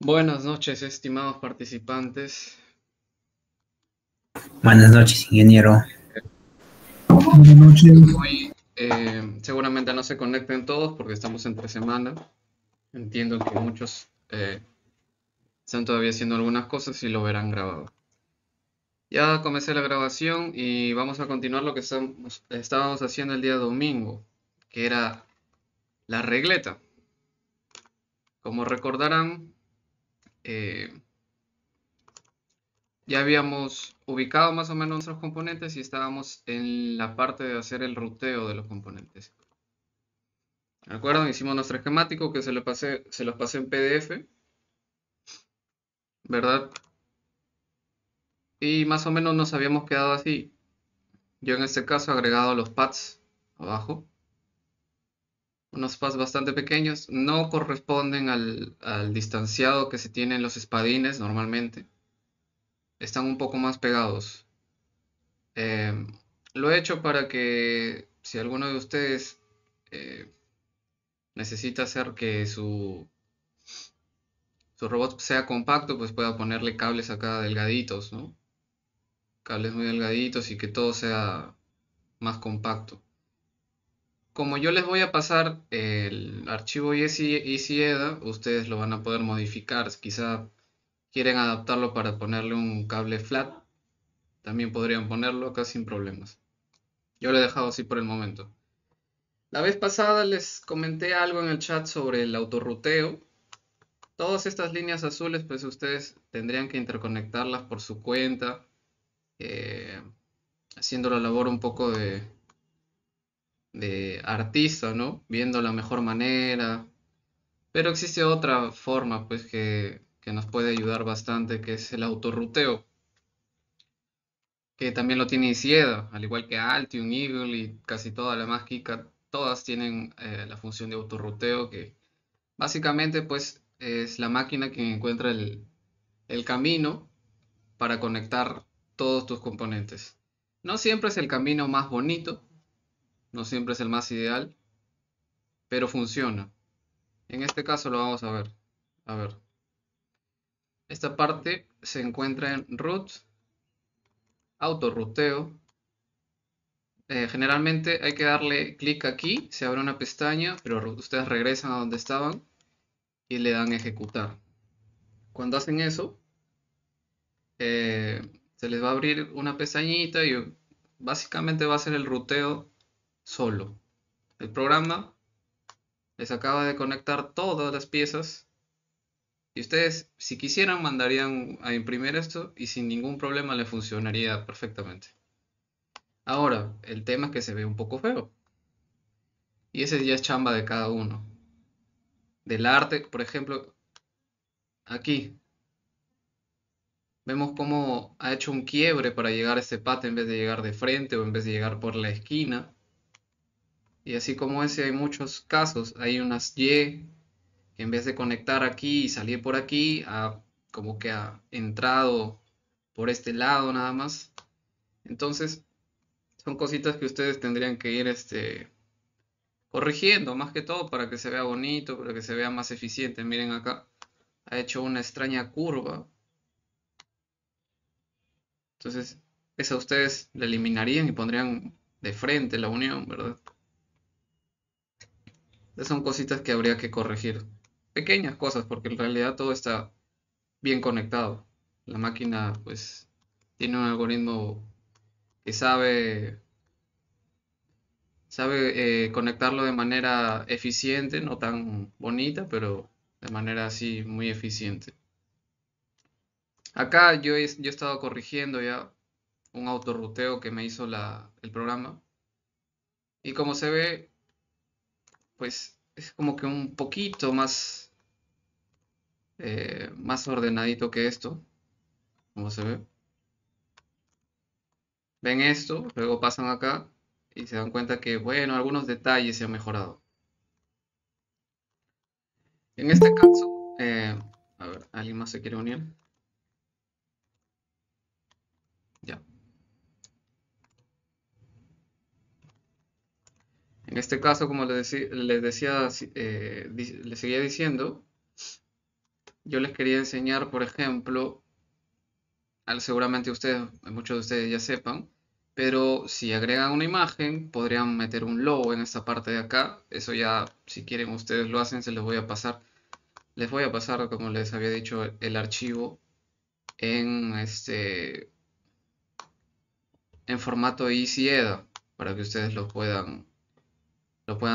Buenas noches, estimados participantes. Buenas noches, ingeniero. Buenas noches. Hoy seguramente no se conecten todos porque estamos entre semana. Entiendo que muchos están todavía haciendo algunas cosas y lo verán grabado. Ya comencé la grabación y vamos a continuar lo que estábamos haciendo el día domingo, que era la regleta. Como recordarán, ya habíamos ubicado más o menos nuestros componentes y estábamos en la parte de hacer el ruteo de los componentes. ¿De acuerdo? Hicimos nuestro esquemático que se los pasé en PDF, ¿verdad? Y más o menos nos habíamos quedado así. Yo en este caso he agregado los pads abajo. Unos pads bastante pequeños. No corresponden al distanciado que se tiene en los espadines normalmente. Están un poco más pegados. Lo he hecho para que si alguno de ustedes necesita hacer que su robot sea compacto, pues pueda ponerle cables acá delgaditos, ¿no? Cables muy delgaditos y que todo sea más compacto. Como yo les voy a pasar el archivo EasyEDA, ustedes lo van a poder modificar. Quizá quieren adaptarlo para ponerle un cable flat, también podrían ponerlo acá sin problemas. Yo lo he dejado así por el momento. La vez pasada les comenté algo en el chat sobre el autorruteo. Todas estas líneas azules, pues ustedes tendrían que interconectarlas por su cuenta, haciendo la labor un poco de artista, ¿no? Viendo la mejor manera. Pero existe otra forma, pues, que nos puede ayudar bastante, que es el autorruteo, que también lo tiene Isieda, al igual que Altium, Eagle y casi toda la más KiCad, todas tienen la función de autorruteo, que básicamente, pues, es la máquina que encuentra el camino para conectar todos tus componentes. No siempre es el camino más bonito, no siempre es el más ideal, pero funciona. En este caso lo vamos a ver. A ver. Esta parte se encuentra en root, autorruteo. Generalmente hay que darle clic aquí, se abre una pestaña, pero ustedes regresan a donde estaban y le dan ejecutar. Cuando hacen eso, se les va a abrir una pestañita y básicamente va a ser el ruteo solo. El programa les acaba de conectar todas las piezas y ustedes, si quisieran, mandarían a imprimir esto y sin ningún problema le funcionaría perfectamente. Ahora, el tema es que se ve un poco feo. Y ese ya es chamba de cada uno. Del arte, por ejemplo, aquí vemos cómo ha hecho un quiebre para llegar a este pato en vez de llegar de frente o en vez de llegar por la esquina. Y así como ese hay muchos casos. Hay unas Y que en vez de conectar aquí y salir por aquí, como que ha entrado por este lado nada más. Entonces, son cositas que ustedes tendrían que ir corrigiendo, más que todo para que se vea bonito, para que se vea más eficiente. Miren acá, ha hecho una extraña curva. Entonces, esa ustedes la eliminarían y pondrían de frente la unión, ¿verdad? Esas son cositas que habría que corregir. Pequeñas cosas, porque en realidad todo está bien conectado. La máquina, pues, tiene un algoritmo que sabe conectarlo de manera eficiente, no tan bonita, pero de manera así muy eficiente. Acá yo he estado corrigiendo ya un autorruteo que me hizo el programa. Y como se ve, pues es como que un poquito más ordenadito que esto, como se ve. Ven esto, luego pasan acá y se dan cuenta que, bueno, algunos detalles se han mejorado. En este caso, a ver, ¿alguien más se quiere unir? Ya. En este caso, como les decía, les seguía diciendo, yo les quería enseñar, por ejemplo, seguramente ustedes, muchos de ustedes ya sepan, pero si agregan una imagen, podrían meter un logo en esta parte de acá. Eso ya, si quieren ustedes lo hacen, se los voy a pasar. Les voy a pasar, como les había dicho, el archivo en en formato EasyEDA para que ustedes lo puedan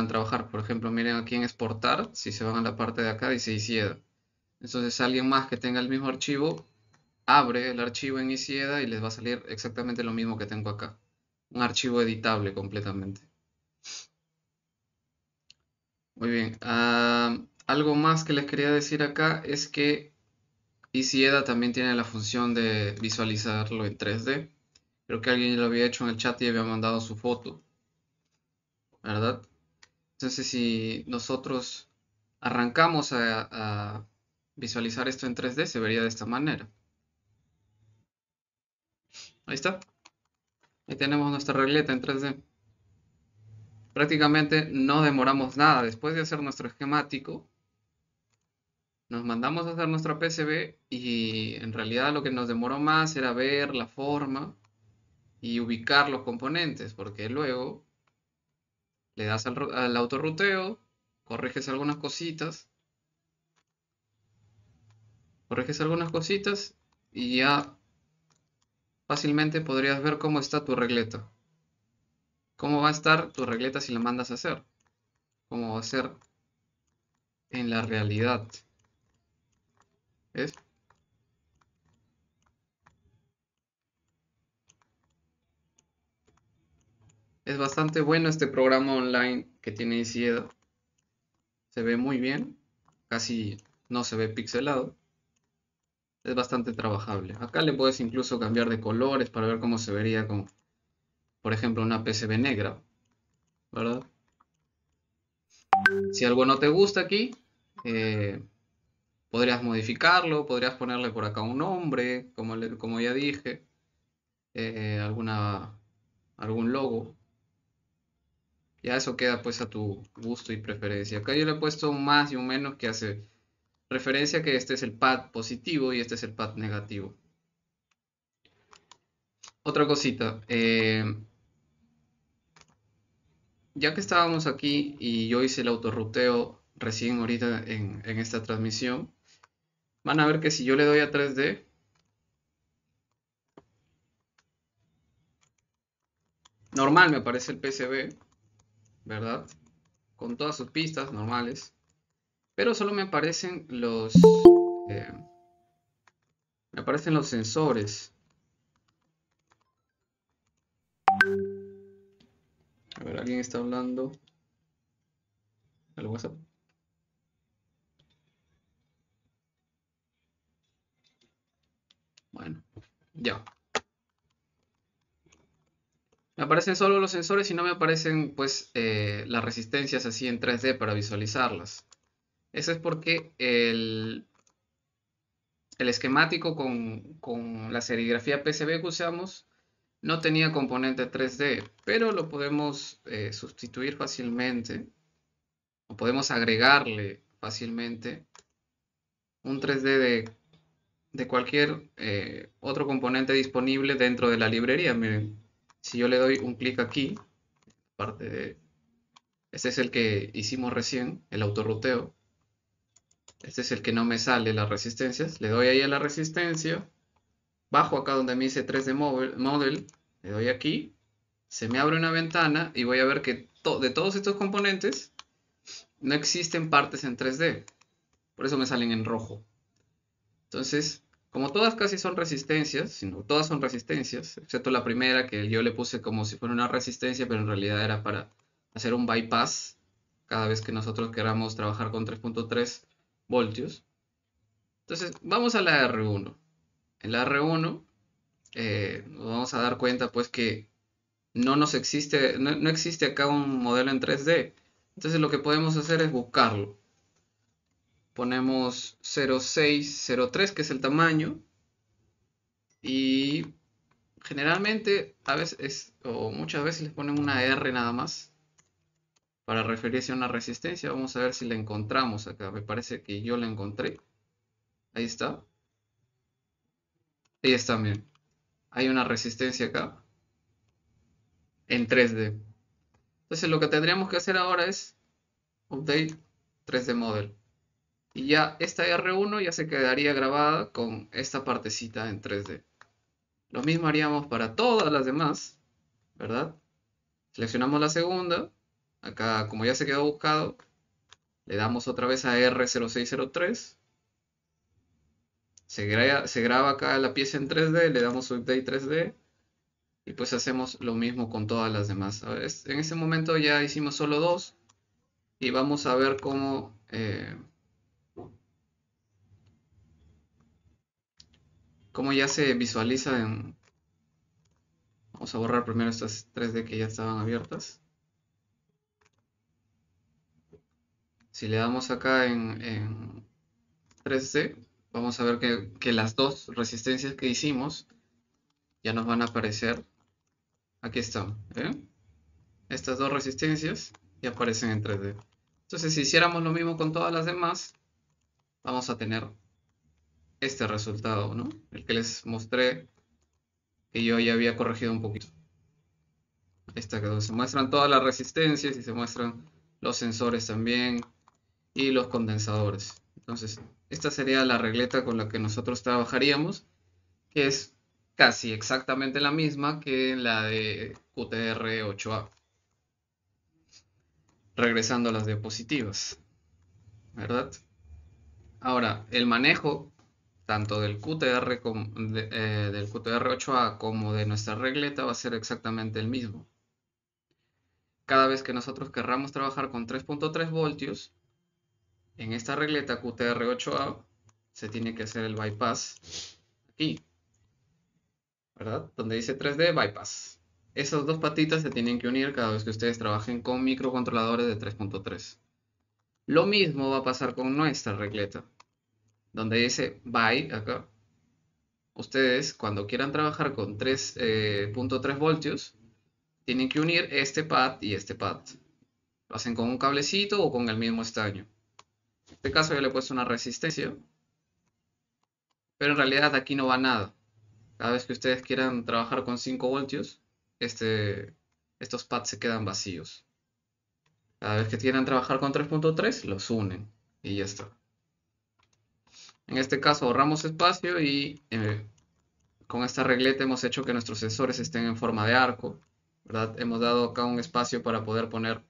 trabajar. Por ejemplo, miren aquí en exportar, si se van a la parte de acá, dice EasyEDA. Entonces alguien más que tenga el mismo archivo, abre el archivo en EasyEDA y les va a salir exactamente lo mismo que tengo acá. Un archivo editable completamente. Muy bien. Algo más que les quería decir acá es que EasyEDA también tiene la función de visualizarlo en 3D. Creo que alguien lo había hecho en el chat y había mandado su foto, ¿verdad? Entonces, si nosotros arrancamos a visualizar esto en 3D, se vería de esta manera. Ahí está. Ahí tenemos nuestra regleta en 3D. Prácticamente no demoramos nada. Después de hacer nuestro esquemático, nos mandamos a hacer nuestra PCB y en realidad lo que nos demoró más era ver la forma y ubicar los componentes, porque luego le das al autorruteo, corriges algunas cositas y ya fácilmente podrías ver cómo está tu regleta. Cómo va a estar tu regleta si la mandas a hacer. Cómo va a ser en la realidad. ¿Ves? Es bastante bueno este programa online que tiene Isieda. Se ve muy bien. Casi no se ve pixelado. Es bastante trabajable. Acá le puedes incluso cambiar de colores para ver cómo se vería con, por ejemplo, una PCB negra, ¿verdad? Si algo no te gusta aquí, eh, podrías modificarlo, podrías ponerle por acá un nombre, como ya dije, algún logo. Ya eso queda pues a tu gusto y preferencia. Acá yo le he puesto un más y un menos que hace referencia a que este es el pad positivo y este es el pad negativo. Otra cosita, ya que estábamos aquí y yo hice el autorruteo recién ahorita en esta transmisión, van a ver que si yo le doy a 3D, normal me aparece el PCB, ¿verdad? Con todas sus pistas normales, pero solo eh, me aparecen los sensores. A ver, alguien está hablando al WhatsApp. Bueno, ya. Me aparecen solo los sensores y no me aparecen pues las resistencias así en 3D para visualizarlas. Eso es porque el esquemático con la serigrafía PCB que usamos no tenía componente 3D, pero lo podemos sustituir fácilmente o podemos agregarle fácilmente un 3D de cualquier otro componente disponible dentro de la librería. Miren, si yo le doy un clic aquí, parte de este es el que hicimos recién, el autorruteo. Este es el que no me sale las resistencias. Le doy ahí a la resistencia. Bajo acá donde me dice 3D Model. Le doy aquí. Se me abre una ventana y voy a ver que de todos estos componentes no existen partes en 3D. Por eso me salen en rojo. Entonces, como todas casi son resistencias, sino todas son resistencias, excepto la primera que yo le puse como si fuera una resistencia, pero en realidad era para hacer un bypass cada vez que nosotros queramos trabajar con 3.3 voltios. Entonces, vamos a la R1. En la R1 nos vamos a dar cuenta pues que no existe acá un modelo en 3D. Entonces lo que podemos hacer es buscarlo. ponemos 0603, que es el tamaño, y generalmente a veces o muchas veces les ponen una R nada más para referirse a una resistencia. Vamos a ver si la encontramos acá. Me parece que yo la encontré. Ahí está. Ahí está, bien. Hay una resistencia acá en 3D. Entonces lo que tendríamos que hacer ahora es update 3D model. Y ya esta R1 ya se quedaría grabada con esta partecita en 3D. Lo mismo haríamos para todas las demás, ¿verdad? Seleccionamos la segunda. Acá, como ya se quedó buscado, le damos otra vez a R0603. Se graba acá la pieza en 3D, le damos Update 3D y pues hacemos lo mismo con todas las demás. En este momento ya hicimos solo dos y vamos a ver cómo ya se visualiza en... Vamos a borrar primero estas 3D que ya estaban abiertas. Si le damos acá en 3D, vamos a ver que las dos resistencias que hicimos ya nos van a aparecer. Aquí están, ¿eh? Estas dos resistencias ya aparecen en 3D. Entonces, si hiciéramos lo mismo con todas las demás, vamos a tener este resultado, ¿no? El que les mostré, que yo ya había corregido un poquito. Esta quedó. Se muestran todas las resistencias y se muestran los sensores también y los condensadores. Entonces, esta sería la regleta con la que nosotros trabajaríamos, que es casi exactamente la misma que la de QTR8A. Regresando a las diapositivas, ¿verdad? Ahora, el manejo tanto del QTR del QTR8A como de nuestra regleta va a ser exactamente el mismo. Cada vez que nosotros querramos trabajar con 3.3 voltios, en esta regleta QTR8A se tiene que hacer el bypass aquí, ¿verdad? Donde dice 3D bypass. Esas dos patitas se tienen que unir cada vez que ustedes trabajen con microcontroladores de 3.3. Lo mismo va a pasar con nuestra regleta, donde dice by acá. Ustedes cuando quieran trabajar con 3.3 voltios, tienen que unir este pad y este pad. Lo hacen con un cablecito o con el mismo estaño. En este caso yo le he puesto una resistencia, pero en realidad aquí no va nada. Cada vez que ustedes quieran trabajar con 5 voltios, estos pads se quedan vacíos. Cada vez que quieran trabajar con 3.3, los unen y ya está. En este caso ahorramos espacio y con esta regleta hemos hecho que nuestros sensores estén en forma de arco, ¿verdad? Hemos dado acá un espacio para poder poner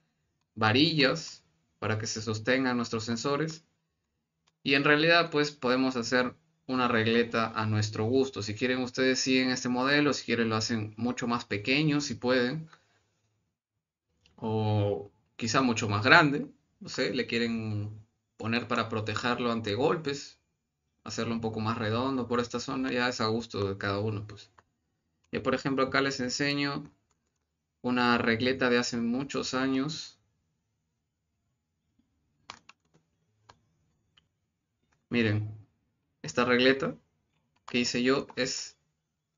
varillas para que se sostengan nuestros sensores. Y en realidad pues podemos hacer una regleta a nuestro gusto. Si quieren ustedes siguen este modelo, si quieren lo hacen mucho más pequeño si pueden. O quizá mucho más grande. No sé, le quieren poner para protegerlo ante golpes. Hacerlo un poco más redondo por esta zona, ya es a gusto de cada uno pues. Yo por ejemplo acá les enseño una regleta de hace muchos años. Miren, esta regleta que hice yo es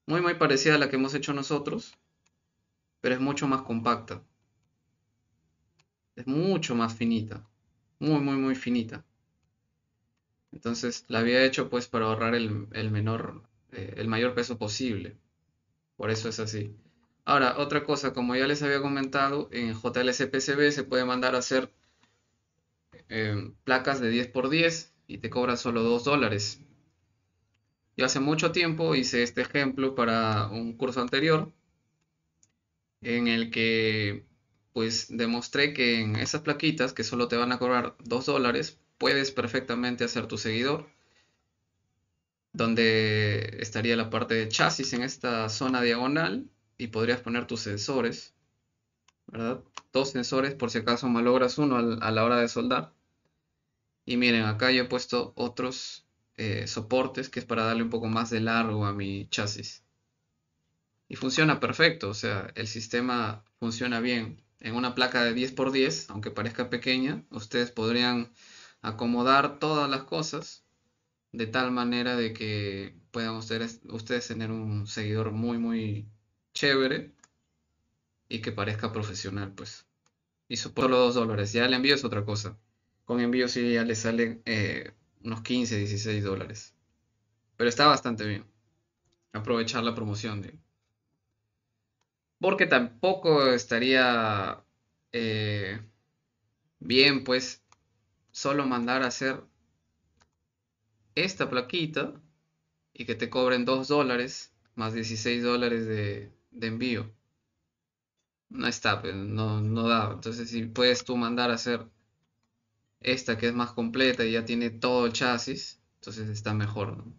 muy parecida a la que hemos hecho nosotros, pero es mucho más compacta. Es mucho más finita. Muy finita. Entonces la había hecho pues para ahorrar el mayor peso posible. Por eso es así. Ahora, otra cosa, como ya les había comentado, en JLC-PCB se puede mandar a hacer placas de 10x10 y te cobra solo $2. Yo hace mucho tiempo hice este ejemplo para un curso anterior en el que pues demostré que en esas plaquitas que solo te van a cobrar $2 puedes perfectamente hacer tu seguidor, donde estaría la parte de chasis en esta zona diagonal y podrías poner tus sensores, ¿verdad? Dos sensores por si acaso malogras uno a la hora de soldar. Y miren, acá yo he puesto otros soportes que es para darle un poco más de largo a mi chasis. Y funciona perfecto, o sea, el sistema funciona bien. En una placa de 10x10, aunque parezca pequeña, ustedes podrían acomodar todas las cosas de tal manera de que puedan ustedes tener un seguidor muy, muy chévere y que parezca profesional, pues. Y solo $2. Ya el envío es otra cosa. Con envío sí ya le salen unos 15, $16. Pero está bastante bien. Aprovechar la promoción, digo. Porque tampoco estaría eh, bien, pues, solo mandar a hacer esta plaquita y que te cobren $2 más $16 de envío. No está, pues, no, no da. Entonces, si puedes tú mandar a hacer esta que es más completa y ya tiene todo el chasis, entonces está mejor, ¿no?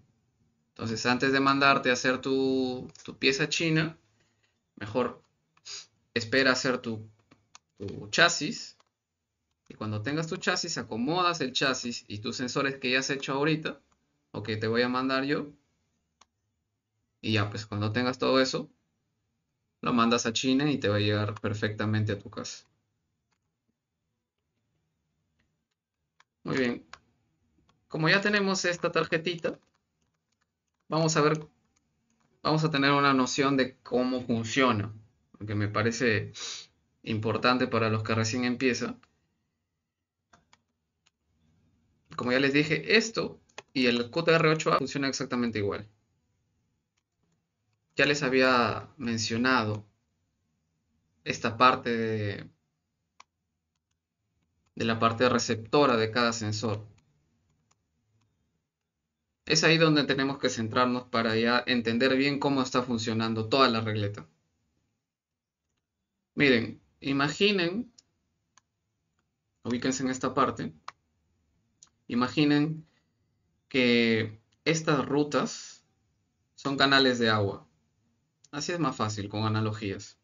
Entonces, antes de mandarte a hacer tu pieza china, mejor espera hacer tu chasis. Y cuando tengas tu chasis, acomodas el chasis y tus sensores que ya has hecho ahorita, o que te voy a mandar yo. Y ya, pues cuando tengas todo eso, lo mandas a China y te va a llegar perfectamente a tu casa. Muy bien. Como ya tenemos esta tarjetita, vamos a ver, vamos a tener una noción de cómo funciona, porque me parece importante para los que recién empiezan. Como ya les dije, esto y el QTR8A funcionan exactamente igual. Ya les había mencionado esta parte de la parte receptora de cada sensor. Es ahí donde tenemos que centrarnos para ya entender bien cómo está funcionando toda la regleta. Miren, imaginen, ubíquense en esta parte, imaginen que estas rutas son canales de agua. Así es más fácil con analogías.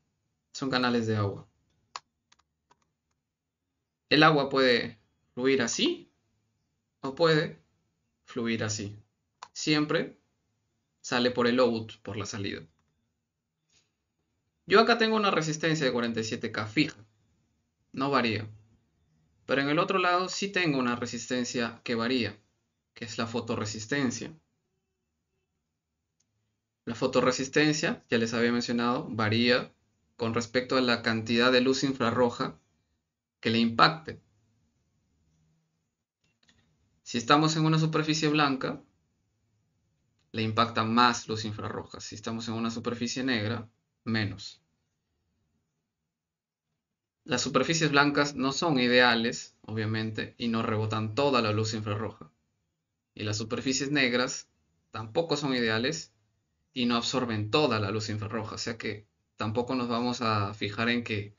Son canales de agua. El agua puede fluir así o puede fluir así. Siempre sale por el out, por la salida. Yo acá tengo una resistencia de 47K fija, no varía. Pero en el otro lado sí tengo una resistencia que varía, que es la fotorresistencia. La fotorresistencia, ya les había mencionado, varía con respecto a la cantidad de luz infrarroja que le impacte. Si estamos en una superficie blanca, le impacta más luz infrarroja. Si estamos en una superficie negra, menos. Las superficies blancas no son ideales, obviamente, y no rebotan toda la luz infrarroja. Y las superficies negras tampoco son ideales y no absorben toda la luz infrarroja. O sea que tampoco nos vamos a fijar en que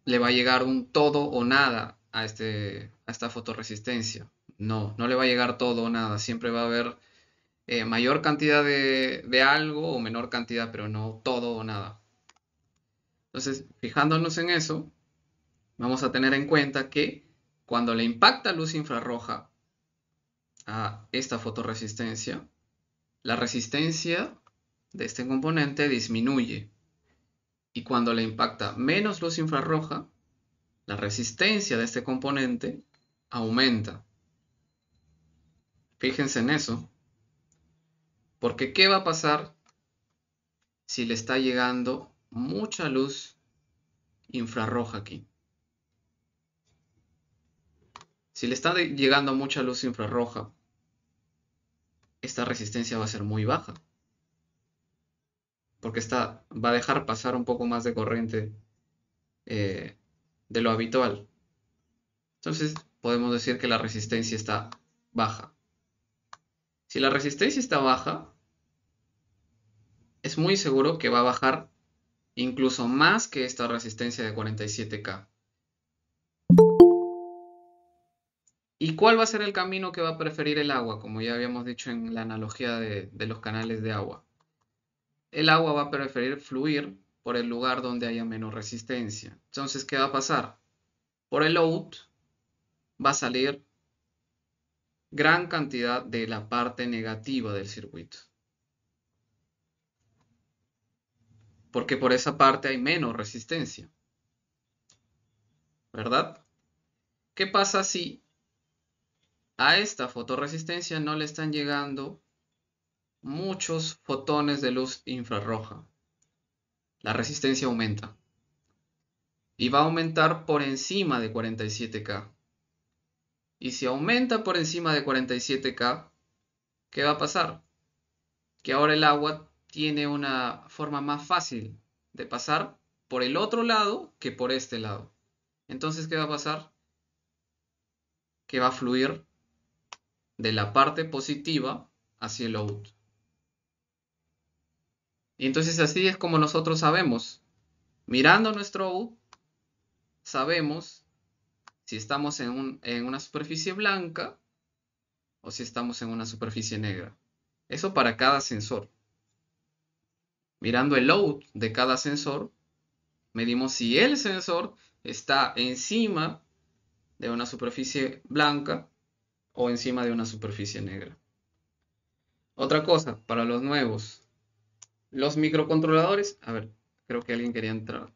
le va a llegar un todo o nada a esta fotorresistencia. No, no le va a llegar todo o nada. Siempre va a haber mayor cantidad de algo o menor cantidad, pero no todo o nada. Entonces, fijándonos en eso, vamos a tener en cuenta que cuando le impacta luz infrarroja a esta fotorresistencia, la resistencia de este componente disminuye. Y cuando le impacta menos luz infrarroja, la resistencia de este componente aumenta. Fíjense en eso. Porque ¿qué va a pasar si le está llegando mucha luz infrarroja aquí? Si le está llegando mucha luz infrarroja, esta resistencia va a ser muy baja. Porque esta va a dejar pasar un poco más de corriente de lo habitual. Entonces podemos decir que la resistencia está baja. Si la resistencia está baja, es muy seguro que va a bajar incluso más que esta resistencia de 47K. ¿Y cuál va a ser el camino que va a preferir el agua? Como ya habíamos dicho en la analogía de los canales de agua. El agua va a preferir fluir por el lugar donde haya menos resistencia. Entonces, ¿qué va a pasar? Por el out va a salir gran cantidad de la parte negativa del circuito. Porque por esa parte hay menos resistencia. ¿Verdad? ¿Qué pasa si a esta fotorresistencia no le están llegando muchos fotones de luz infrarroja? La resistencia aumenta y va a aumentar por encima de 47K. Y si aumenta por encima de 47K, ¿qué va a pasar? Que ahora el agua tiene una forma más fácil de pasar por el otro lado que por este lado. Entonces, ¿qué va a pasar? Que va a fluir de la parte positiva hacia el out. Y entonces así es como nosotros sabemos. Mirando nuestro out, sabemos si estamos en una superficie blanca o si estamos en una superficie negra. Eso para cada sensor. Mirando el out de cada sensor, medimos si el sensor está encima de una superficie blanca o encima de una superficie negra. Otra cosa, para los nuevos, los microcontroladores. A ver, creo que alguien quería entrar.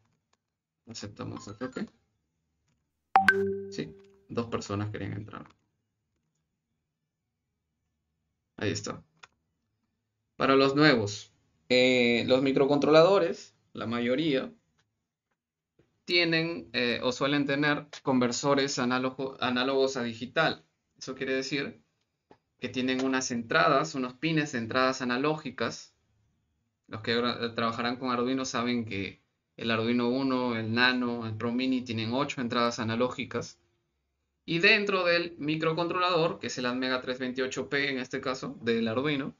Aceptamos el toque. Sí, dos personas querían entrar. Ahí está. Para los nuevos, los microcontroladores, la mayoría, tienen o suelen tener conversores análogos a digital. Eso quiere decir que tienen unas entradas, unos pines de entradas analógicas. Los que trabajarán con Arduino saben que el Arduino Uno, el Nano, el Pro Mini tienen 8 entradas analógicas. Y dentro del microcontrolador, que es el Atmega 328P en este caso, del Arduino,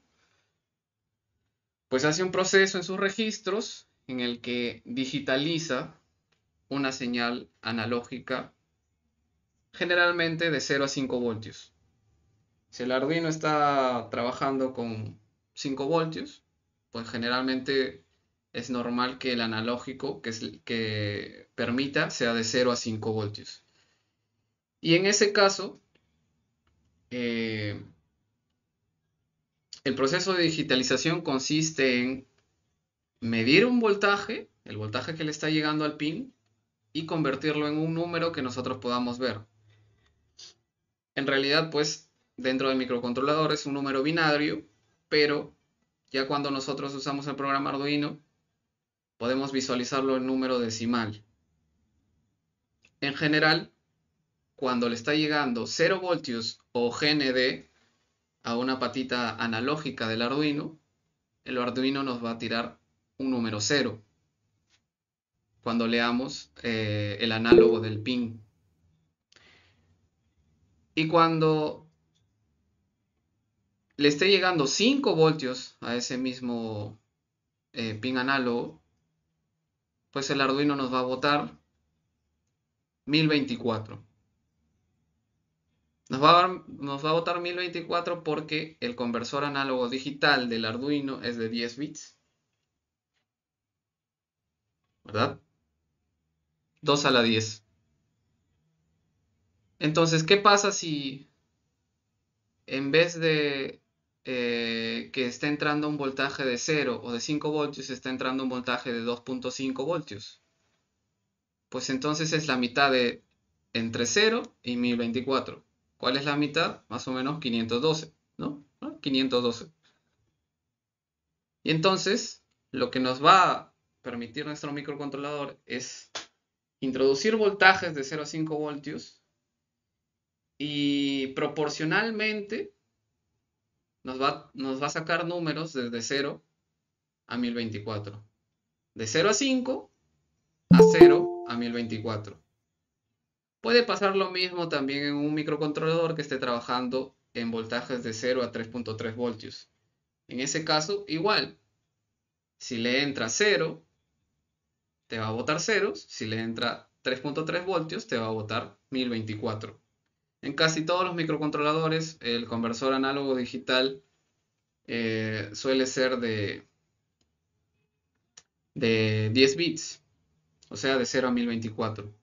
pues hace un proceso en sus registros en el que digitaliza una señal analógica generalmente de 0 a 5 voltios. Si el Arduino está trabajando con 5 voltios, pues generalmente es normal que el analógico que permita sea de 0 a 5 voltios. Y en ese caso, el proceso de digitalización consiste en medir un voltaje, el voltaje que le está llegando al pin, y convertirlo en un número que nosotros podamos ver. En realidad, pues, dentro del microcontrolador es un número binario, pero ya cuando nosotros usamos el programa Arduino, podemos visualizarlo en número decimal. En general, cuando le está llegando 0 voltios o GND a una patita analógica del Arduino, el Arduino nos va a tirar un número 0 cuando leamos el análogo del pin. Y cuando le esté llegando 5 voltios a ese mismo pin análogo, pues el Arduino nos va a botar 1024. Nos va a botar 1024 porque el conversor análogo digital del Arduino es de 10 bits, ¿verdad? 2 a la 10. Entonces, ¿qué pasa si en vez de que esté entrando un voltaje de 0 o de 5 voltios, está entrando un voltaje de 2.5 voltios? Pues entonces es la mitad de entre 0 y 1024. ¿Cuál es la mitad? Más o menos 512, ¿no? 512. Y entonces, lo que nos va a permitir nuestro microcontrolador es introducir voltajes de 0 a 5 voltios y proporcionalmente nos va a sacar números desde 0 a 1024. De 0 a 5 a 0 a 1024. Puede pasar lo mismo también en un microcontrolador que esté trabajando en voltajes de 0 a 3.3 voltios. En ese caso, igual, si le entra 0, te va a botar ceros. Si le entra 3.3 voltios, te va a botar 1024. En casi todos los microcontroladores, el conversor análogo digital suele ser de 10 bits, o sea, de 0 a 1024.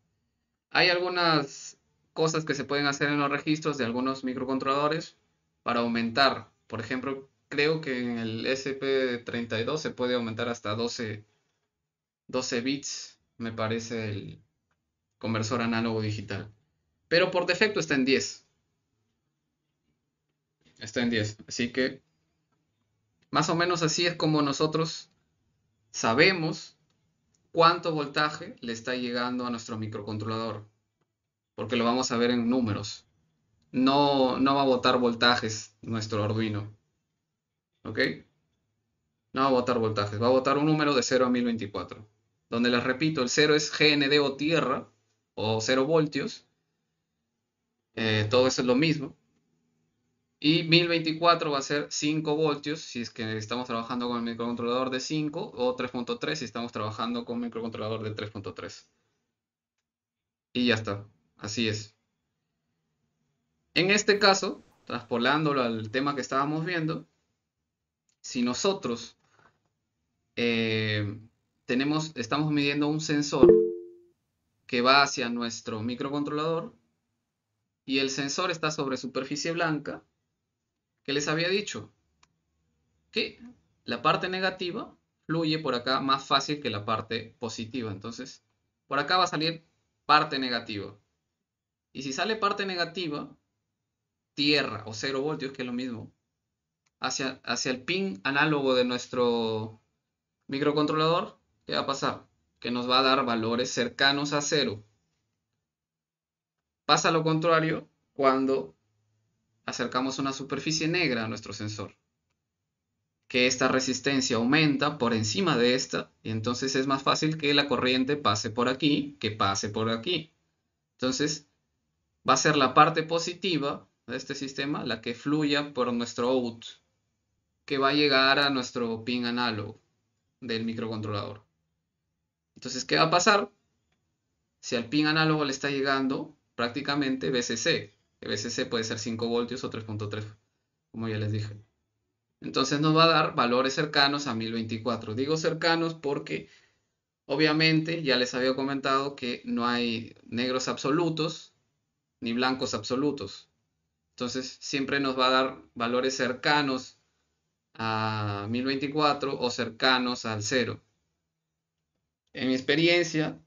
Hay algunas cosas que se pueden hacer en los registros de algunos microcontroladores para aumentar. Por ejemplo, creo que en el SP32 se puede aumentar hasta 12 bits, me parece, el conversor análogo digital. pero por defecto está en 10. Está en 10. Así que más o menos así es como nosotros sabemos cuánto voltaje le está llegando a nuestro microcontrolador, porque lo vamos a ver en números. No va a botar voltajes nuestro Arduino, ¿ok? No va a botar voltajes, va a botar un número de 0 a 1024, donde les repito, el 0 es GND o tierra, o 0 voltios, todo eso es lo mismo. Y 1024 va a ser 5 voltios si es que estamos trabajando con el microcontrolador de 5, o 3.3 si estamos trabajando con un microcontrolador de 3.3. Y ya está, así es. En este caso, traspolándolo al tema que estábamos viendo, si nosotros estamos midiendo un sensor que va hacia nuestro microcontrolador y el sensor está sobre superficie blanca, que les había dicho que la parte negativa fluye por acá más fácil que la parte positiva. Entonces, por acá va a salir parte negativa. Y si sale parte negativa, tierra o 0 voltios, que es lo mismo, hacia el pin análogo de nuestro microcontrolador, ¿qué va a pasar? Que nos va a dar valores cercanos a 0. Pasa lo contrario cuando acercamos una superficie negra a nuestro sensor, que esta resistencia aumenta por encima de esta, y entonces es más fácil que la corriente pase por aquí que pase por aquí. Entonces va a ser la parte positiva de este sistema la que fluya por nuestro out, que va a llegar a nuestro pin análogo del microcontrolador. Entonces, ¿qué va a pasar? Si al pin análogo le está llegando prácticamente VCC, que VCC puede ser 5 voltios o 3.3, como ya les dije. Entonces nos va a dar valores cercanos a 1024. Digo cercanos porque obviamente ya les había comentado que no hay negros absolutos ni blancos absolutos. Entonces siempre nos va a dar valores cercanos a 1024 o cercanos al 0. En mi experiencia,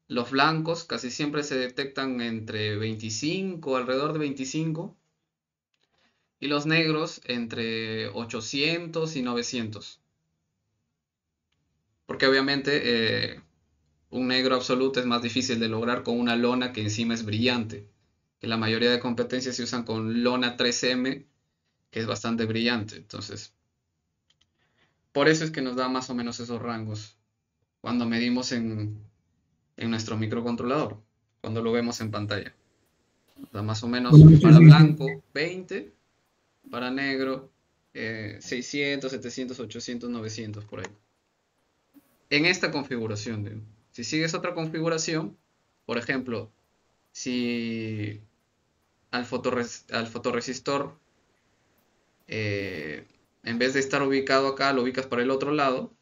los blancos casi siempre se detectan entre 25, alrededor de 25, y los negros entre 800 y 900. Porque obviamente un negro absoluto es más difícil de lograr con una lona que encima es brillante. Que la mayoría de competencias se usan con lona 3M, que es bastante brillante. Entonces, por eso es que nos da más o menos esos rangos cuando medimos en nuestro microcontrolador, cuando lo vemos en pantalla. Nos da más o menos Buenas noches, para Inge. blanco 20, para negro 600, 700, 800, 900 por ahí. En esta configuración, digo. Si sigues otra configuración, por ejemplo, si al fotorresistor, en vez de estar ubicado acá, lo ubicas para el otro lado,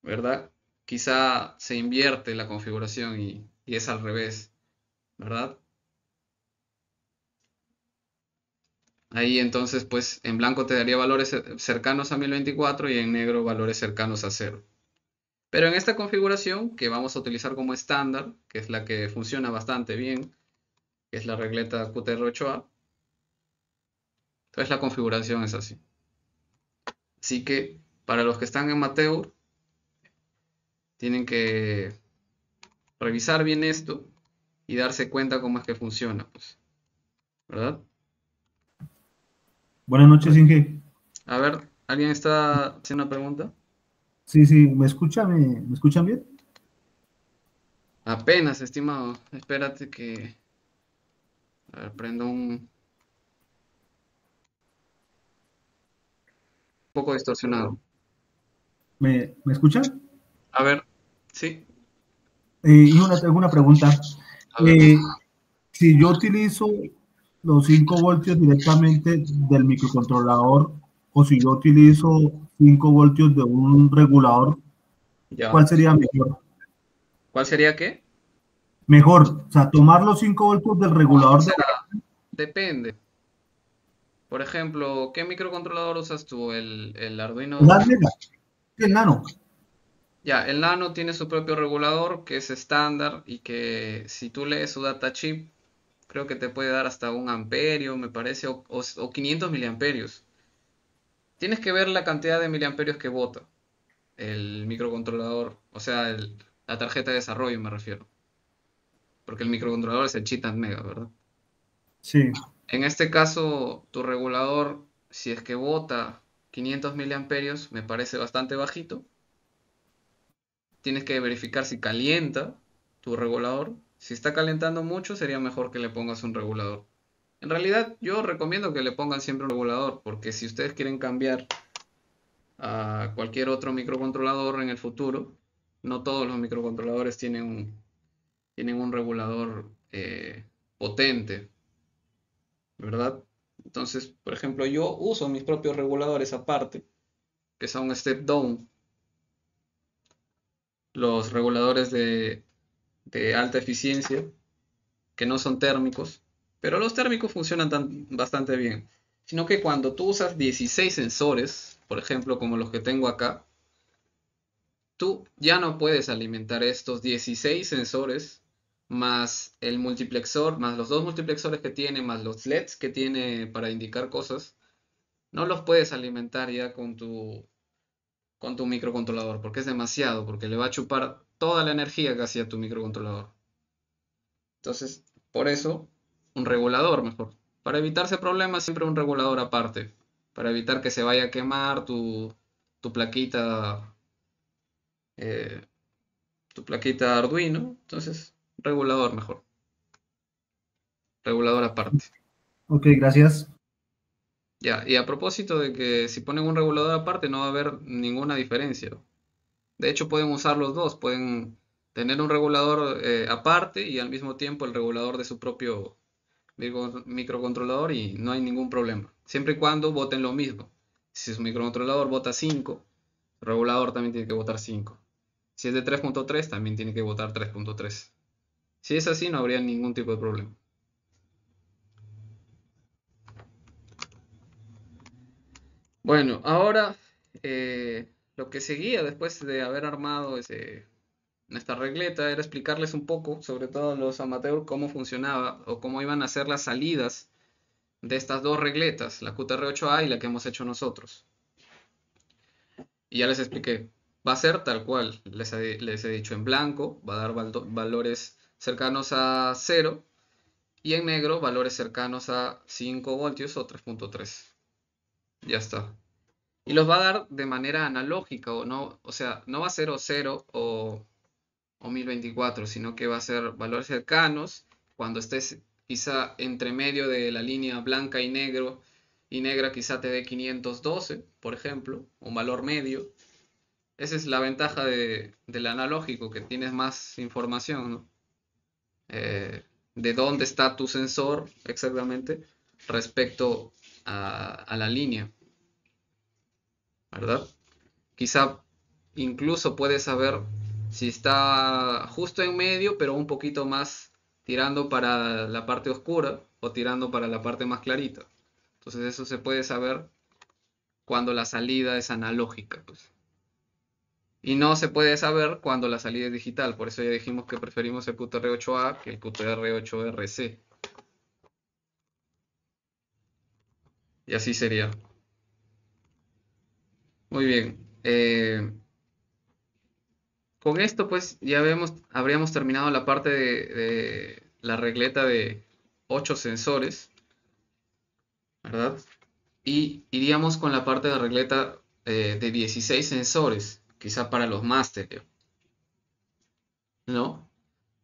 ¿verdad? Quizá se invierte la configuración y es al revés, ¿verdad? Ahí entonces, pues en blanco te daría valores cercanos a 1024 y en negro valores cercanos a 0. Pero en esta configuración que vamos a utilizar como estándar, que es la que funciona bastante bien, que es la regleta QTR8A, entonces la configuración es así. Así que para los que están en Amateur, tienen que revisar bien esto y darse cuenta cómo es que funciona, pues, ¿verdad? Buenas noches, Inge. A ver, ¿alguien está haciendo una pregunta? Sí, sí, ¿me escucha? ¿Me escuchan bien? Apenas, estimado. Espérate que... A ver, prendo un poco distorsionado. ¿Me escuchan? A ver, sí, Y alguna pregunta. a ver. Eh, si yo utilizo los 5 voltios directamente del microcontrolador o si yo utilizo 5 voltios de un regulador, Ya. ¿cuál sería mejor? ¿Cuál sería qué? Mejor, o sea, tomar los 5 voltios del O regulador de sea, depende. Por ejemplo, ¿qué microcontrolador usas tú? ¿El Arduino? las megas, el nano. Ya, el Nano tiene su propio regulador que es estándar y que si tú lees su datasheet, creo que te puede dar hasta 1 amperio, me parece, o 500 miliamperios. Tienes que ver la cantidad de miliamperios que bota el microcontrolador, o sea, la tarjeta de desarrollo me refiero, porque el microcontrolador es el cheat and mega, ¿verdad? Sí, En este caso, tu regulador, si es que bota 500 miliamperios, me parece bastante bajito. Tienes que verificar si calienta tu regulador. Si está calentando mucho, sería mejor que le pongas un regulador. En realidad, yo recomiendo que le pongan siempre un regulador, porque si ustedes quieren cambiar a cualquier otro microcontrolador en el futuro, no todos los microcontroladores tienen un regulador potente, ¿verdad? Entonces, por ejemplo, yo uso mis propios reguladores aparte, que son step down, los reguladores de alta eficiencia, que no son térmicos, pero los térmicos funcionan bastante bien. Sino que cuando tú usas 16 sensores, por ejemplo, como los que tengo acá, tú ya no puedes alimentar estos 16 sensores más el multiplexor, más los dos multiplexores que tiene, más los LEDs que tiene para indicar cosas, no los puedes alimentar ya con tu microcontrolador, porque es demasiado, porque le va a chupar toda la energía que hacía tu microcontrolador. Entonces, por eso, un regulador mejor. Para evitarse problemas, siempre un regulador aparte. Para evitar que se vaya a quemar tu plaquita, eh, tu plaquita Arduino. Entonces, regulador mejor. Regulador aparte. ok, gracias. Ya, y a propósito de que si ponen un regulador aparte no va a haber ninguna diferencia. De hecho, pueden usar los dos. Pueden tener un regulador aparte y al mismo tiempo el regulador de su propio microcontrolador y no hay ningún problema. Siempre y cuando voten lo mismo. Si su microcontrolador vota 5, el regulador también tiene que votar 5. Si es de 3.3, también tiene que votar 3.3. Si es así, no habría ningún tipo de problema. Bueno, ahora lo que seguía después de haber armado esta regleta era explicarles un poco, sobre todo a los amateurs, cómo funcionaba o cómo iban a ser las salidas de estas dos regletas, la QTR8A y la que hemos hecho nosotros. Y ya les expliqué, va a ser tal cual, les he dicho en blanco, va a dar valores cercanos a 0 y en negro valores cercanos a 5 voltios o 3.3. Ya está. Y los va a dar de manera analógica, o no, o sea, no va a ser o 0 o 1024, sino que va a ser valores cercanos cuando estés quizá entre medio de la línea blanca y negro y negra quizá te dé 512, por ejemplo, un valor medio. Esa es la ventaja del analógico, que tienes más información, ¿no? De dónde está tu sensor exactamente respecto a la línea, ¿verdad? Quizá incluso puedes saber si está justo en medio, pero un poquito más tirando para la parte oscura o tirando para la parte más clarita. Entonces eso se puede saber cuando la salida es analógica, pues. Y no se puede saber cuando la salida es digital. Por eso ya dijimos que preferimos el QTR8A que el QTR8RC. Y así sería. Muy bien. Con esto pues ya habríamos terminado la parte de la regleta de 8 sensores, ¿verdad? Y iríamos con la parte de regleta de 16 sensores, quizá para los máster, ¿no?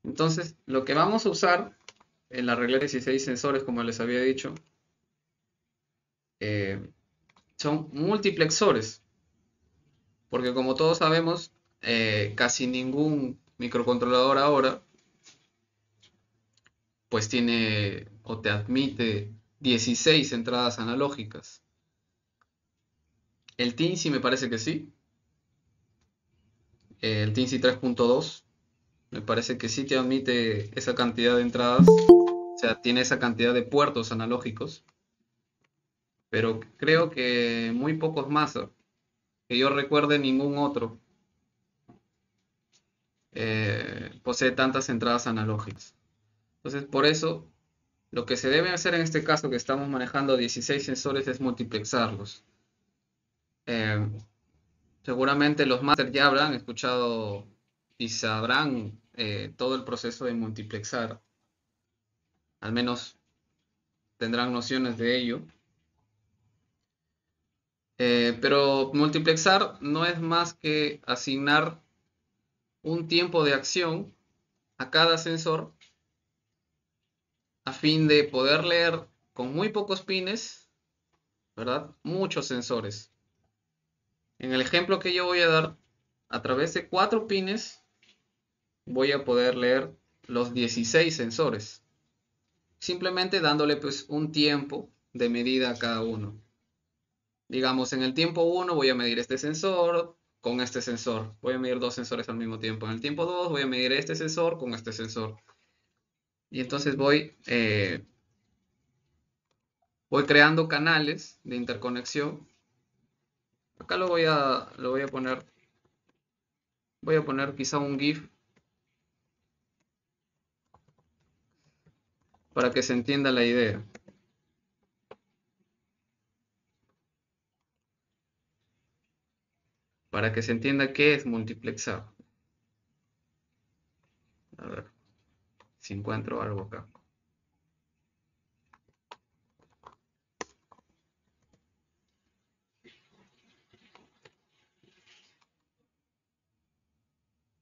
Entonces, lo que vamos a usar en la regleta de 16 sensores, como les había dicho, eh, son multiplexores, porque como todos sabemos, casi ningún microcontrolador ahora pues tiene o te admite 16 entradas analógicas. El Teensy me parece que sí, el Teensy 3.2 me parece que sí te admite esa cantidad de entradas, o sea, tiene esa cantidad de puertos analógicos, pero creo que muy pocos más, que yo recuerde ningún otro. posee tantas entradas analógicas. Entonces, por eso, lo que se debe hacer en este caso que estamos manejando 16 sensores es multiplexarlos. Eh, Seguramente los máster ya habrán escuchado y sabrán todo el proceso de multiplexar. Al menos tendrán nociones de ello. Pero multiplexar no es más que asignar un tiempo de acción a cada sensor a fin de poder leer con muy pocos pines, ¿verdad? Muchos sensores. En el ejemplo que yo voy a dar, a través de 4 pines voy a poder leer los 16 sensores, simplemente dándole pues un tiempo de medida a cada uno. Digamos, en el tiempo 1 voy a medir este sensor con este sensor. Voy a medir 2 sensores al mismo tiempo. En el tiempo 2 voy a medir este sensor con este sensor. Y entonces voy creando canales de interconexión. Acá lo voy a poner. Voy a poner quizá un GIF para que se entienda la idea. Para que se entienda qué es multiplexar. A ver si encuentro algo acá.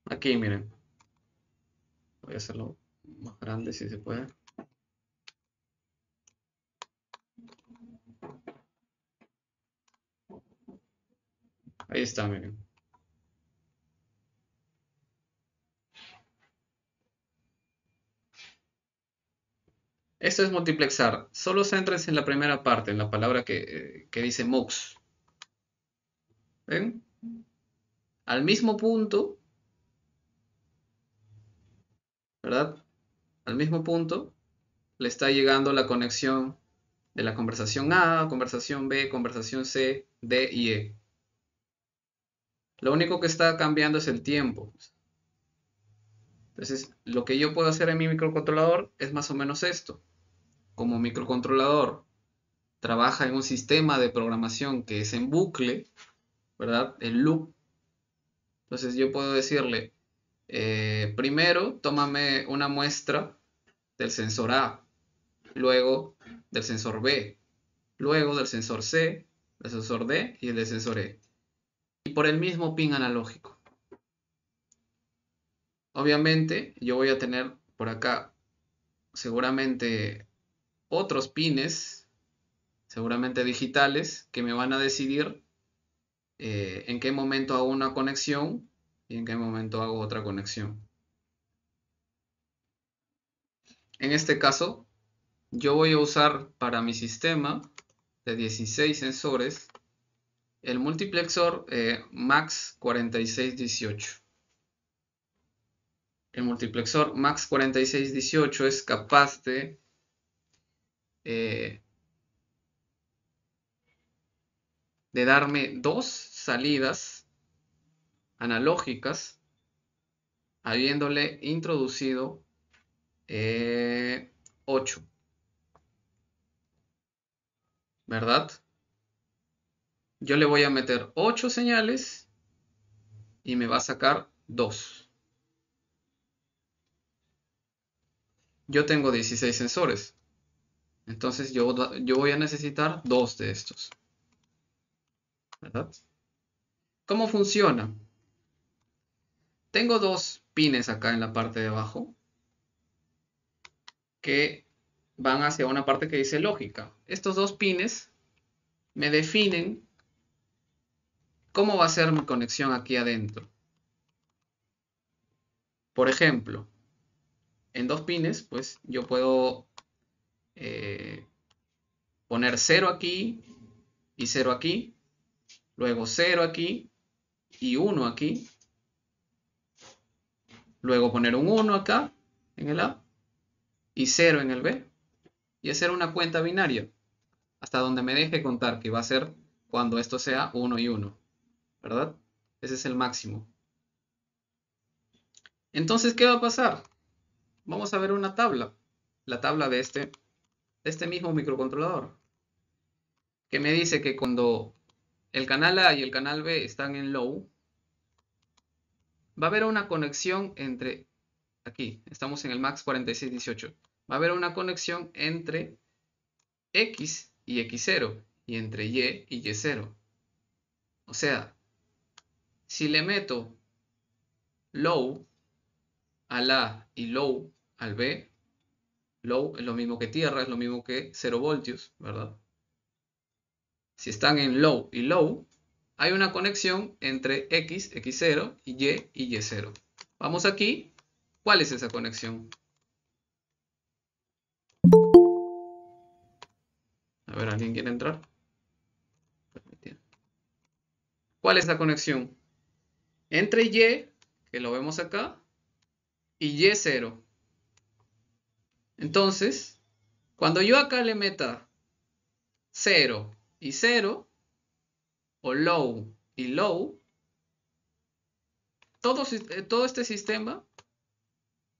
Aquí, miren. Voy a hacerlo más grande si se puede. Ahí está, miren. Esto es multiplexar. Solo céntrense en la primera parte, en la palabra que dice MUX. ¿Ven? Al mismo punto, ¿verdad? Al mismo punto le está llegando la conexión de la conversación A, conversación B, conversación C, D y E. Lo único que está cambiando es el tiempo. Entonces, lo que yo puedo hacer en mi microcontrolador es más o menos esto. Como microcontrolador trabaja en un sistema de programación que es en bucle, ¿verdad? El loop. Entonces yo puedo decirle, primero tómame una muestra del sensor A, luego del sensor B, luego del sensor C, del sensor D y el del sensor E. Y por el mismo pin analógico. Obviamente yo voy a tener por acá seguramente otros pines, seguramente digitales, que me van a decidir en qué momento hago una conexión y en qué momento hago otra conexión. En este caso, yo voy a usar para mi sistema de 16 sensores el multiplexor MAX 4618. El multiplexor MAX 4618 es capaz eh, de darme 2 salidas analógicas habiéndole introducido 8, ¿verdad? Yo le voy a meter 8 señales y me va a sacar 2. Yo tengo 16 sensores, entonces yo voy a necesitar 2 de estos, ¿verdad? ¿Cómo funciona? Tengo 2 pines acá en la parte de abajo que van hacia una parte que dice lógica. Estos 2 pines me definen cómo va a ser mi conexión aquí adentro. Por ejemplo, en 2 pines, pues yo puedo poner 0 aquí y 0 aquí, luego 0 aquí y 1 aquí, luego poner un 1 acá en el A y 0 en el B y hacer una cuenta binaria hasta donde me deje contar, que va a ser cuando esto sea 1 y 1, ¿verdad? Ese es el máximo. Entonces, ¿qué va a pasar? Vamos a ver una tabla. La tabla de este mismo microcontrolador. Que me dice que cuando el canal A y el canal B están en low, va a haber una conexión entre, aquí, estamos en el MAX 4618, va a haber una conexión entre X y X0 y entre Y y Y0. O sea, si le meto low al A y low al B, low es lo mismo que tierra, es lo mismo que 0 voltios, ¿verdad? Si están en low y low, hay una conexión entre X, X0 y Y0. Vamos aquí. ¿Cuál es esa conexión? A ver, ¿alguien quiere entrar? ¿Cuál es la conexión? Entre Y, que lo vemos acá, y Y0. Entonces, cuando yo acá le meta 0 y 0, o low y low, todo este sistema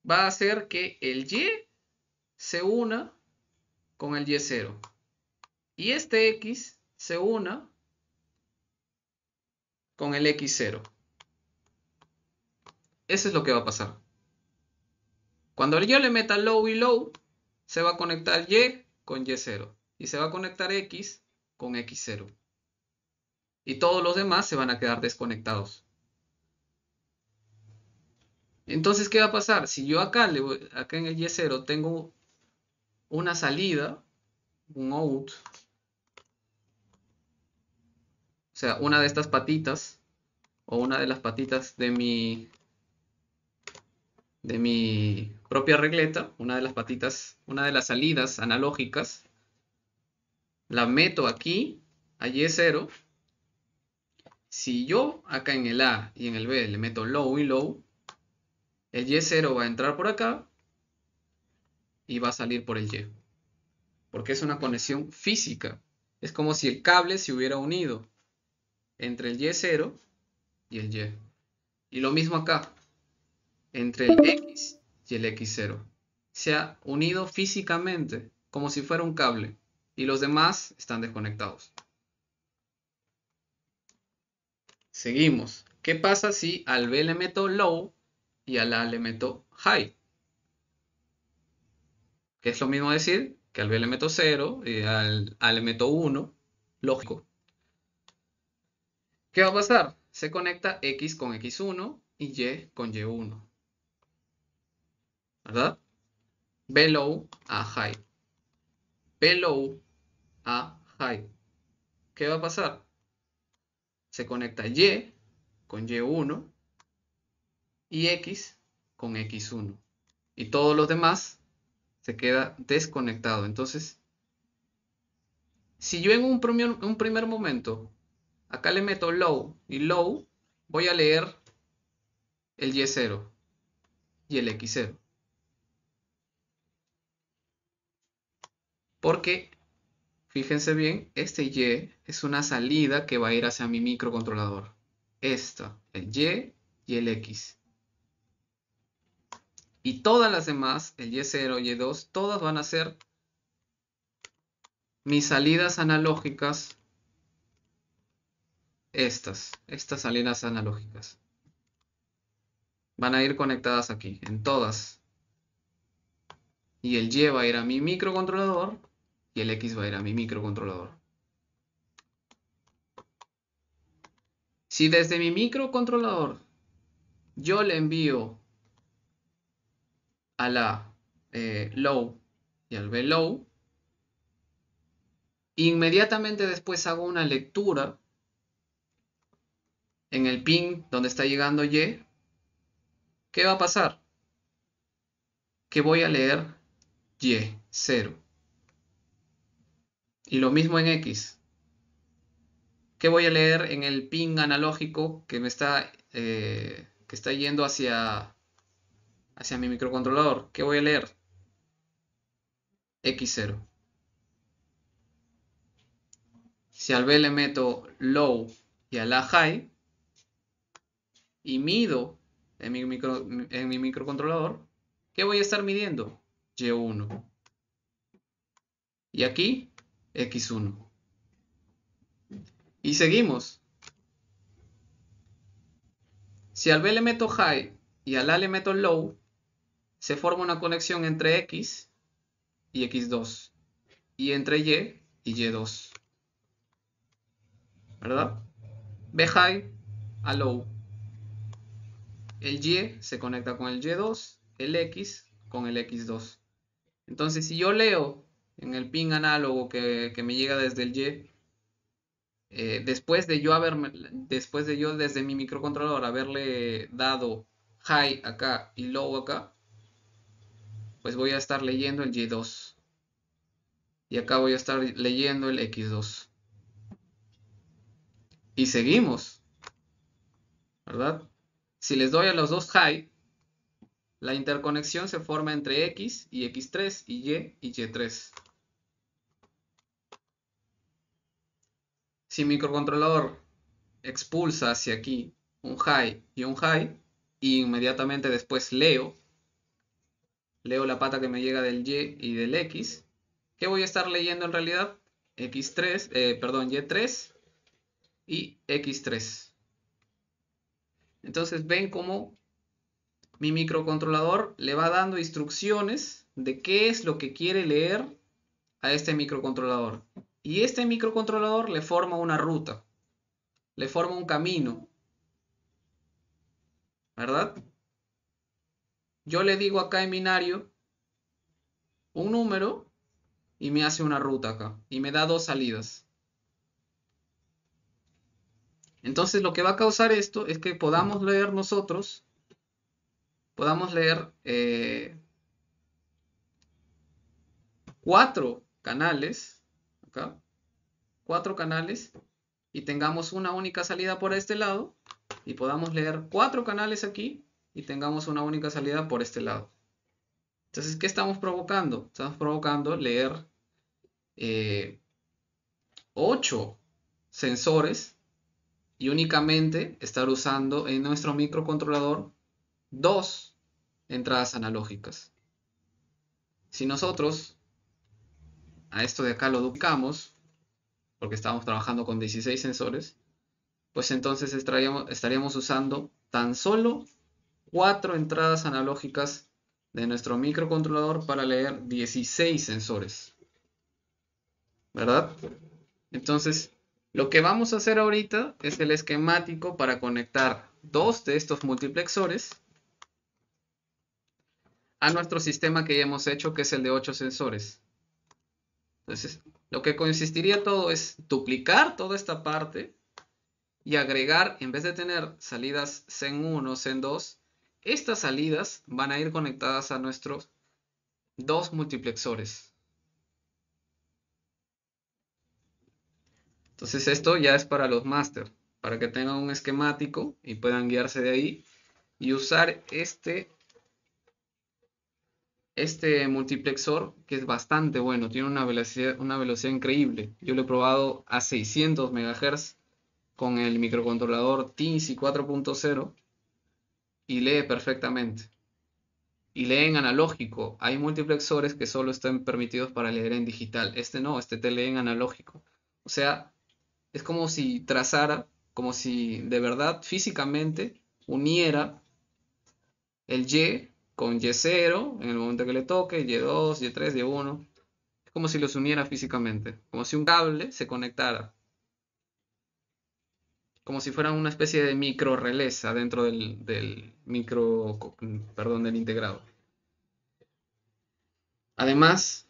va a hacer que el Y se una con el Y0. Y este X se una con el X0. Eso es lo que va a pasar. Cuando yo le meta low y low, se va a conectar Y con Y0. Y se va a conectar X con X0. Y todos los demás se van a quedar desconectados. Entonces, ¿qué va a pasar? Si yo acá en el Y0 tengo una salida, un out, o sea, una de estas patitas, o una de las patitas de mi propia regleta, una de las patitas, una de las salidas analógicas, la meto aquí, a Y0. Si yo acá en el A y en el B le meto low y low, el Y0 va a entrar por acá y va a salir por el Y. Porque es una conexión física. Es como si el cable se hubiera unido entre el Y0 y el Y. Y lo mismo acá, entre el X y el X0. Se ha unido físicamente, como si fuera un cable. Y los demás están desconectados. Seguimos. ¿Qué pasa si al B le meto low y al A le meto high? Que es lo mismo decir que al B le meto 0 y al A le meto 1. Lógico. ¿Qué va a pasar? Se conecta X con X1 y Y con Y1. ¿Verdad? B low a high. B low a high. ¿Qué va a pasar? Se conecta Y con Y1 y X con X1. Y todos los demás se queda desconectado. Entonces, si yo en un primer momento acá le meto low y low, voy a leer el Y0 y el X0. Porque, fíjense bien, este Y es una salida que va a ir hacia mi microcontrolador. Esta, el Y y el X. Y todas las demás, el Y0, Y2, todas van a ser mis salidas analógicas. Estas salidas analógicas. Van a ir conectadas aquí, en todas. Y el Y va a ir a mi microcontrolador y el X va a ir a mi microcontrolador. Si desde mi microcontrolador yo le envío a la low y al B low, inmediatamente después hago una lectura en el pin donde está llegando Y, ¿qué va a pasar? Que voy a leer Y0. Y lo mismo en X. ¿Qué voy a leer en el pin analógico que está yendo hacia mi microcontrolador? ¿Qué voy a leer? X0. Si al B le meto low y a la high y mido en mi microcontrolador, ¿qué voy a estar midiendo? Y1. Y aquí, X1. Y seguimos. Si al B le meto high y al A le meto low, se forma una conexión entre X y X2. Y entre Y Y2. ¿Verdad? B high a low. El Y se conecta con el Y2, el X con el X2. Entonces, si yo leo en el pin análogo que me llega desde el Y, después de yo desde mi microcontrolador haberle dado high acá y low acá, pues voy a estar leyendo el Y2. Y acá voy a estar leyendo el X2. Y seguimos, ¿verdad? Si les doy a los dos high, la interconexión se forma entre X y X3 y Y3. Si mi microcontrolador expulsa hacia aquí un high y un high, y inmediatamente después leo la pata que me llega del Y y del X, ¿qué voy a estar leyendo en realidad? Y3 y X3. Entonces ven cómo mi microcontrolador le va dando instrucciones de qué es lo que quiere leer a este microcontrolador. Y este microcontrolador le forma una ruta, le forma un camino, ¿verdad? Yo le digo acá en binario un número y me hace una ruta acá y me da dos salidas. Entonces lo que va a causar esto es que podamos leer nosotros, podamos leer 4 canales, acá, 4 canales, y tengamos una única salida por este lado, y podamos leer 4 canales aquí y tengamos una única salida por este lado. Entonces, ¿qué estamos provocando? Estamos provocando leer 8 sensores y únicamente estar usando en nuestro microcontrolador 2 entradas analógicas. Si nosotros a esto de acá lo duplicamos, porque estamos trabajando con 16 sensores, pues entonces estaríamos usando tan solo 4 entradas analógicas de nuestro microcontrolador para leer 16 sensores, ¿verdad? Entonces, lo que vamos a hacer ahorita es el esquemático para conectar 2 de estos multiplexores a nuestro sistema que ya hemos hecho, que es el de 8 sensores. Entonces, lo que consistiría todo es duplicar toda esta parte y agregar, en vez de tener salidas CEN 1, CEN 2, estas salidas van a ir conectadas a nuestros 2 multiplexores. Entonces esto ya es para los máster, para que tengan un esquemático y puedan guiarse de ahí y usar este multiplexor, que es bastante bueno, tiene una velocidad increíble. Yo lo he probado a 600 MHz con el microcontrolador TINSI 4.0 y lee perfectamente. Y lee en analógico. Hay multiplexores que solo están permitidos para leer en digital. Este no, este te lee en analógico. O sea, es como si trazara, como si de verdad físicamente uniera el Y con Y0 en el momento que le toque, Y2, Y3, Y1. Es como si los uniera físicamente, como si un cable se conectara, como si fuera una especie de micro relés adentro del integrado. Además,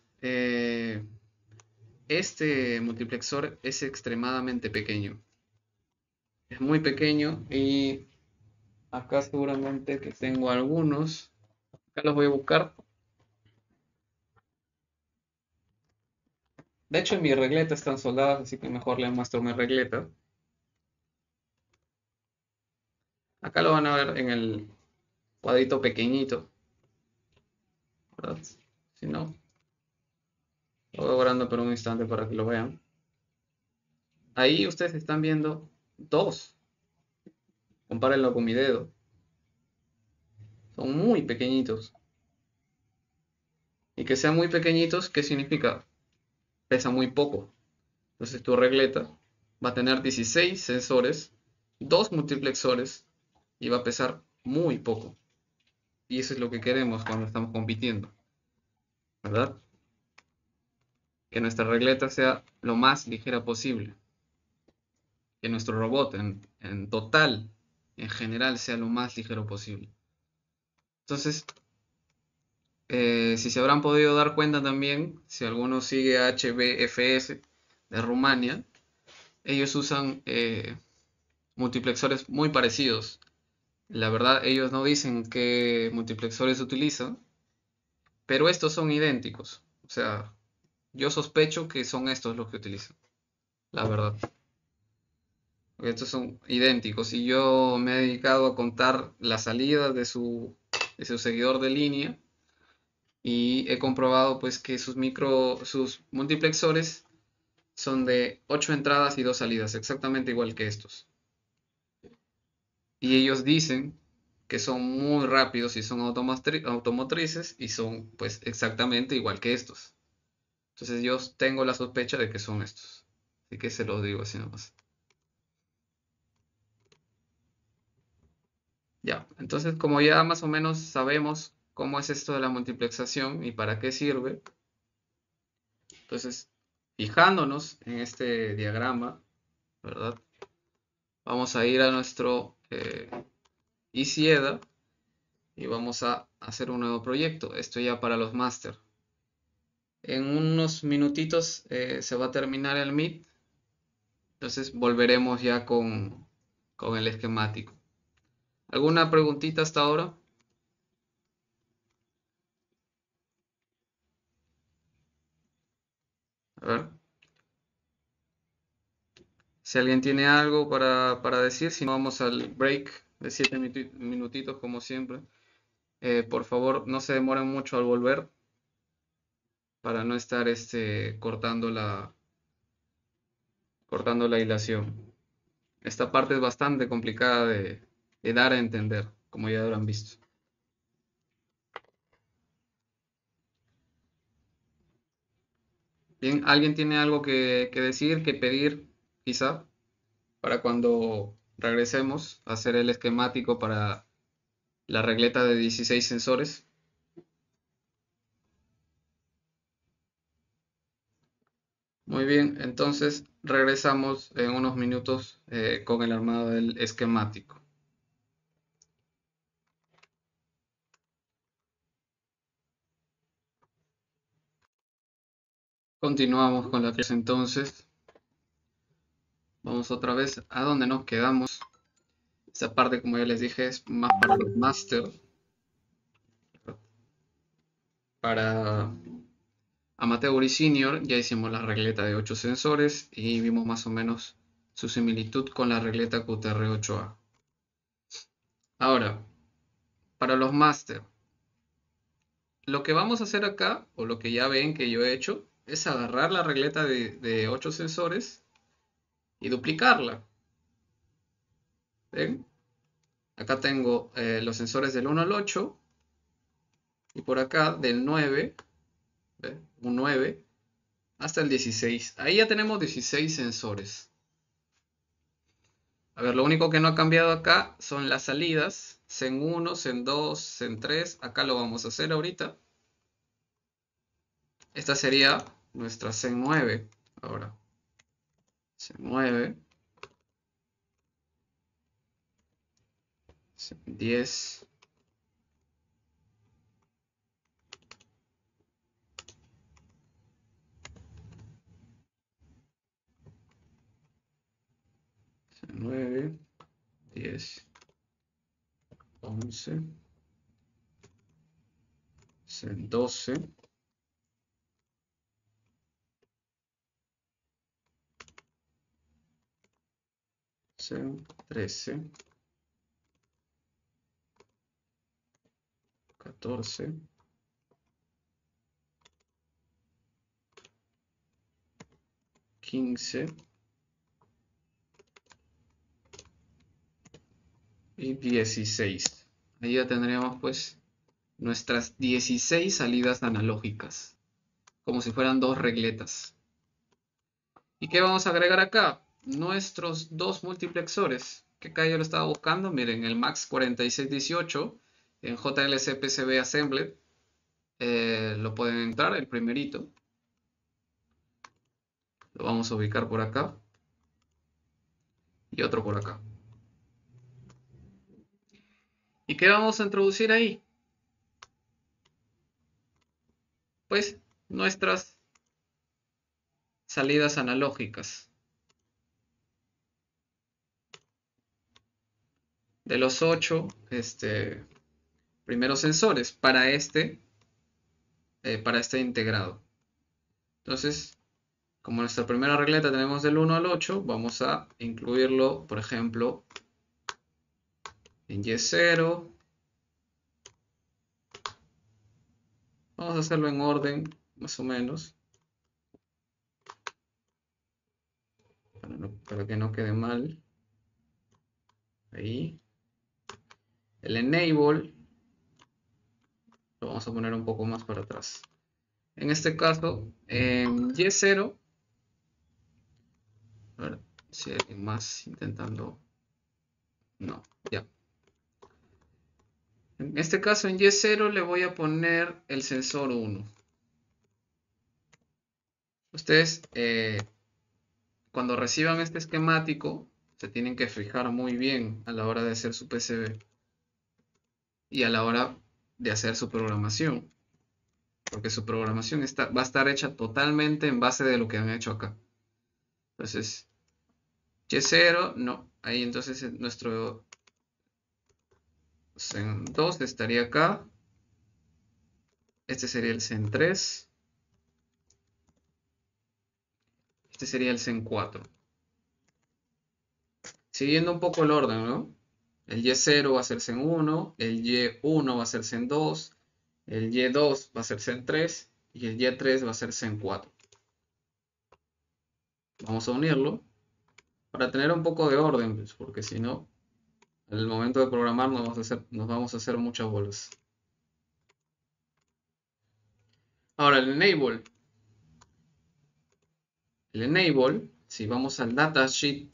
este multiplexor es extremadamente pequeño. Es muy pequeño y acá seguramente que tengo algunos. Acá los voy a buscar. De hecho, en mi regleta están soldadas, así que mejor les muestro mi regleta. Acá lo van a ver en el cuadrito pequeñito, ¿verdad? Si no, lo voy guardando por un instante para que lo vean. Ahí ustedes están viendo 2. Compárenlo con mi dedo. Son muy pequeñitos. Y que sean muy pequeñitos, ¿qué significa? Pesa muy poco. Entonces tu regleta va a tener 16 sensores, 2 multiplexores y va a pesar muy poco. Y eso es lo que queremos cuando estamos compitiendo, ¿verdad? Que nuestra regleta sea lo más ligera posible. Que nuestro robot en total, en general, sea lo más ligero posible. Entonces, si se habrán podido dar cuenta también, si alguno sigue a HBFS de Rumania, ellos usan multiplexores muy parecidos. La verdad, ellos no dicen qué multiplexores utilizan, pero estos son idénticos. O sea, yo sospecho que son estos los que utilizan, la verdad. Estos son idénticos y yo me he dedicado a contar las salidas de su seguidor de línea y he comprobado pues que sus multiplexores son de 8 entradas y 2 salidas, exactamente igual que estos. Y ellos dicen que son muy rápidos y son automotrices y son pues exactamente igual que estos. Entonces yo tengo la sospecha de que son estos. Así que se los digo así nomás. Ya, entonces como ya más o menos sabemos cómo es esto de la multiplexación y para qué sirve, entonces fijándonos en este diagrama, ¿verdad? Vamos a ir a nuestro EasyEDA y vamos a hacer un nuevo proyecto. Esto ya para los máster. En unos minutitos se va a terminar el Meet, entonces volveremos ya con el esquemático. ¿Alguna preguntita hasta ahora? A ver, si alguien tiene algo para decir, si no vamos al break de 7 minutitos como siempre. Por favor, no se demoren mucho al volver para no estar cortando la hilación. Esta parte es bastante complicada de dar a entender, como ya habrán visto. Bien, ¿alguien tiene algo que decir, que pedir, quizá, para cuando regresemos a hacer el esquemático para la regleta de 16 sensores? Muy bien, entonces regresamos en unos minutos con el armado del esquemático. Continuamos con la clase entonces. Vamos otra vez a donde nos quedamos. Esta parte, como ya les dije, es más para los máster. Para Amateur y Senior ya hicimos la regleta de 8 sensores y vimos más o menos su similitud con la regleta QTR8A. Ahora, para los máster, lo que vamos a hacer acá, o lo que ya ven que yo he hecho, es agarrar la regleta de 8 sensores y duplicarla. ¿Ven? Acá tengo los sensores del 1 al 8 y por acá del 9, ¿ven? Un 9 hasta el 16. Ahí ya tenemos 16 sensores. A ver, lo único que no ha cambiado acá son las salidas. Zen 1, Zen 2, Zen 3. Acá lo vamos a hacer ahorita. Esta sería nuestra Zen 9. Ahora, Zen 9, Zen 10, Zen 9, 10, 11, Zen 12, Zen 13, 14, 15 y 16. Ahí ya tendríamos pues nuestras 16 salidas analógicas, como si fueran dos regletas. ¿Y qué vamos a agregar acá? Nuestros dos multiplexores, que acá yo lo estaba buscando, miren, el MAX 4618 en JLC PCB Assembly, lo pueden entrar, el primerito. Lo vamos a ubicar por acá. Y otro por acá. ¿Y qué vamos a introducir ahí? Pues nuestras salidas analógicas. De los 8 primeros sensores para este integrado. Entonces, como nuestra primera regleta tenemos del 1 al 8, vamos a incluirlo, por ejemplo, en Y0. Vamos a hacerlo en orden, más o menos, para que no quede mal. Ahí. El enable lo vamos a poner un poco más para atrás. En este caso, en Y0, a ver si hay alguien más intentando. No, ya. En este caso, en Y0 le voy a poner el sensor 1. Ustedes, cuando reciban este esquemático, se tienen que fijar muy bien a la hora de hacer su PCB y a la hora de hacer su programación, porque su programación va a estar hecha totalmente en base de lo que han hecho acá. Entonces, Y0, no, ahí entonces nuestro Zen 2 estaría acá. Este sería el Zen 3. Este sería el Zen 4. Siguiendo un poco el orden, ¿no? El Y0 va a ser Zen 1, el Y1 va a ser Zen 2, el Y2 va a ser Zen 3 y el Y3 va a ser Zen 4. Vamos a unirlo para tener un poco de orden, pues, porque si no, en el momento de programar nos vamos a hacer muchas bolas. Ahora el enable. El enable, si vamos al datasheet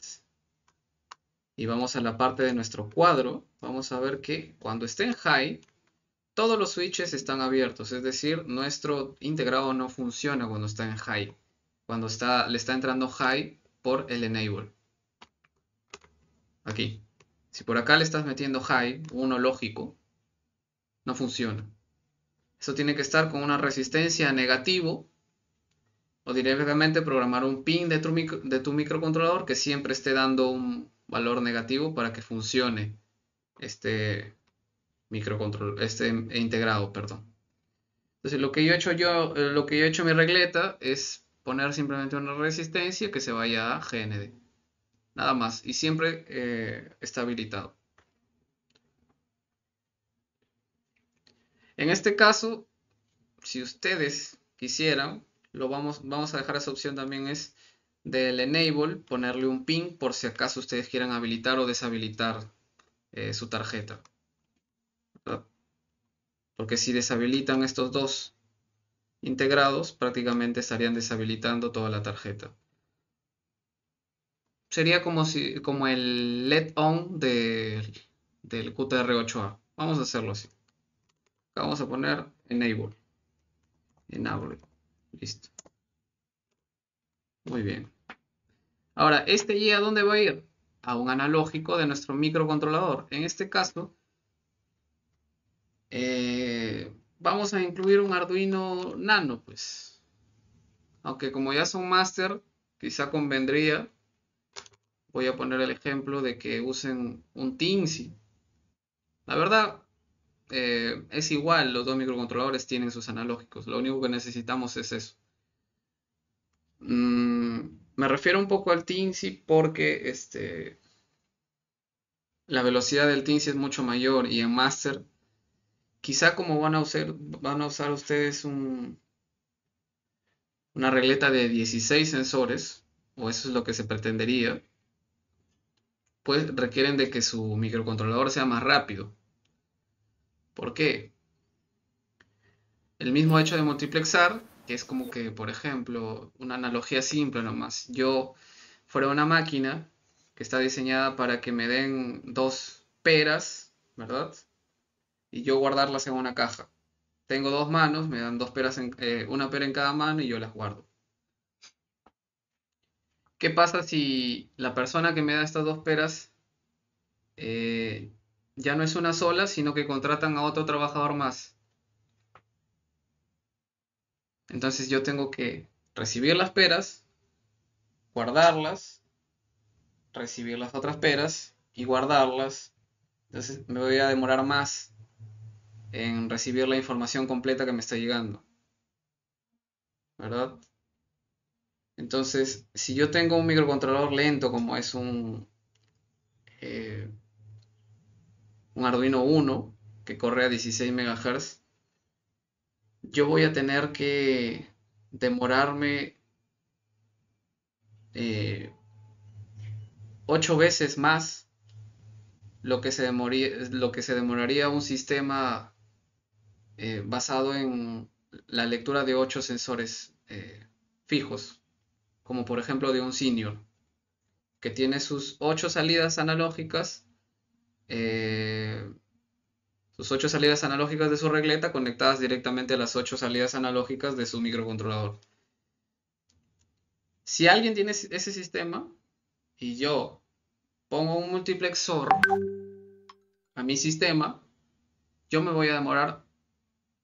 y vamos a la parte de nuestro cuadro, vamos a ver que cuando esté en high, todos los switches están abiertos, es decir, nuestro integrado no funciona cuando está en high, cuando le está entrando high por el enable. Aquí. Si por acá le estás metiendo high, uno lógico, no funciona. Eso tiene que estar con una resistencia negativo o directamente programar un pin de tu microcontrolador que siempre esté dando un valor negativo para que funcione este integrado, perdón. Entonces lo que yo he hecho en mi regleta es poner simplemente una resistencia que se vaya a GND. Nada más. Y siempre está habilitado. En este caso, si ustedes quisieran, vamos a dejar esa opción también es del enable, ponerle un pin por si acaso ustedes quieran habilitar o deshabilitar su tarjeta. ¿Verdad? Porque si deshabilitan estos dos integrados, prácticamente estarían deshabilitando toda la tarjeta. Sería como el LED on del QTR8A. Vamos a hacerlo así. Acá vamos a poner enable. Enable. Listo. Muy bien. Ahora, ¿este Y a dónde va a ir? A un analógico de nuestro microcontrolador. En este caso, vamos a incluir un Arduino Nano, pues. Aunque como ya son máster, quizá convendría. Voy a poner el ejemplo de que usen un Teensy. La verdad, es igual, los dos microcontroladores tienen sus analógicos. Lo único que necesitamos es eso. Me refiero un poco al Teensy porque la velocidad del Teensy es mucho mayor y en Master, quizá como van a usar ustedes una regleta de 16 sensores, o eso es lo que se pretendería, pues requieren de que su microcontrolador sea más rápido. ¿Por qué? El mismo hecho de multiplexar, que es como que, por ejemplo, una analogía simple nomás. Yo fuera una máquina que está diseñada para que me den dos peras, ¿verdad? Y yo guardarlas en una caja. Tengo dos manos, me dan dos peras una pera en cada mano y yo las guardo. ¿Qué pasa si la persona que me da estas dos peras eh, ya no es una sola, sino que contratan a otro trabajador más? Entonces yo tengo que recibir las peras, guardarlas, recibir las otras peras y guardarlas. Entonces me voy a demorar más en recibir la información completa que me está llegando, ¿verdad? Entonces, si yo tengo un microcontrolador lento como es eh, un Arduino Uno que corre a 16 MHz, yo voy a tener que demorarme 8 veces más lo que se demoraría un sistema basado en la lectura de 8 sensores fijos, como por ejemplo de un Senior, que tiene sus 8 salidas analógicas, eh, de su regleta conectadas directamente a las 8 salidas analógicas de su microcontrolador. Si alguien tiene ese sistema y yo pongo un multiplexor a mi sistema, yo me voy a demorar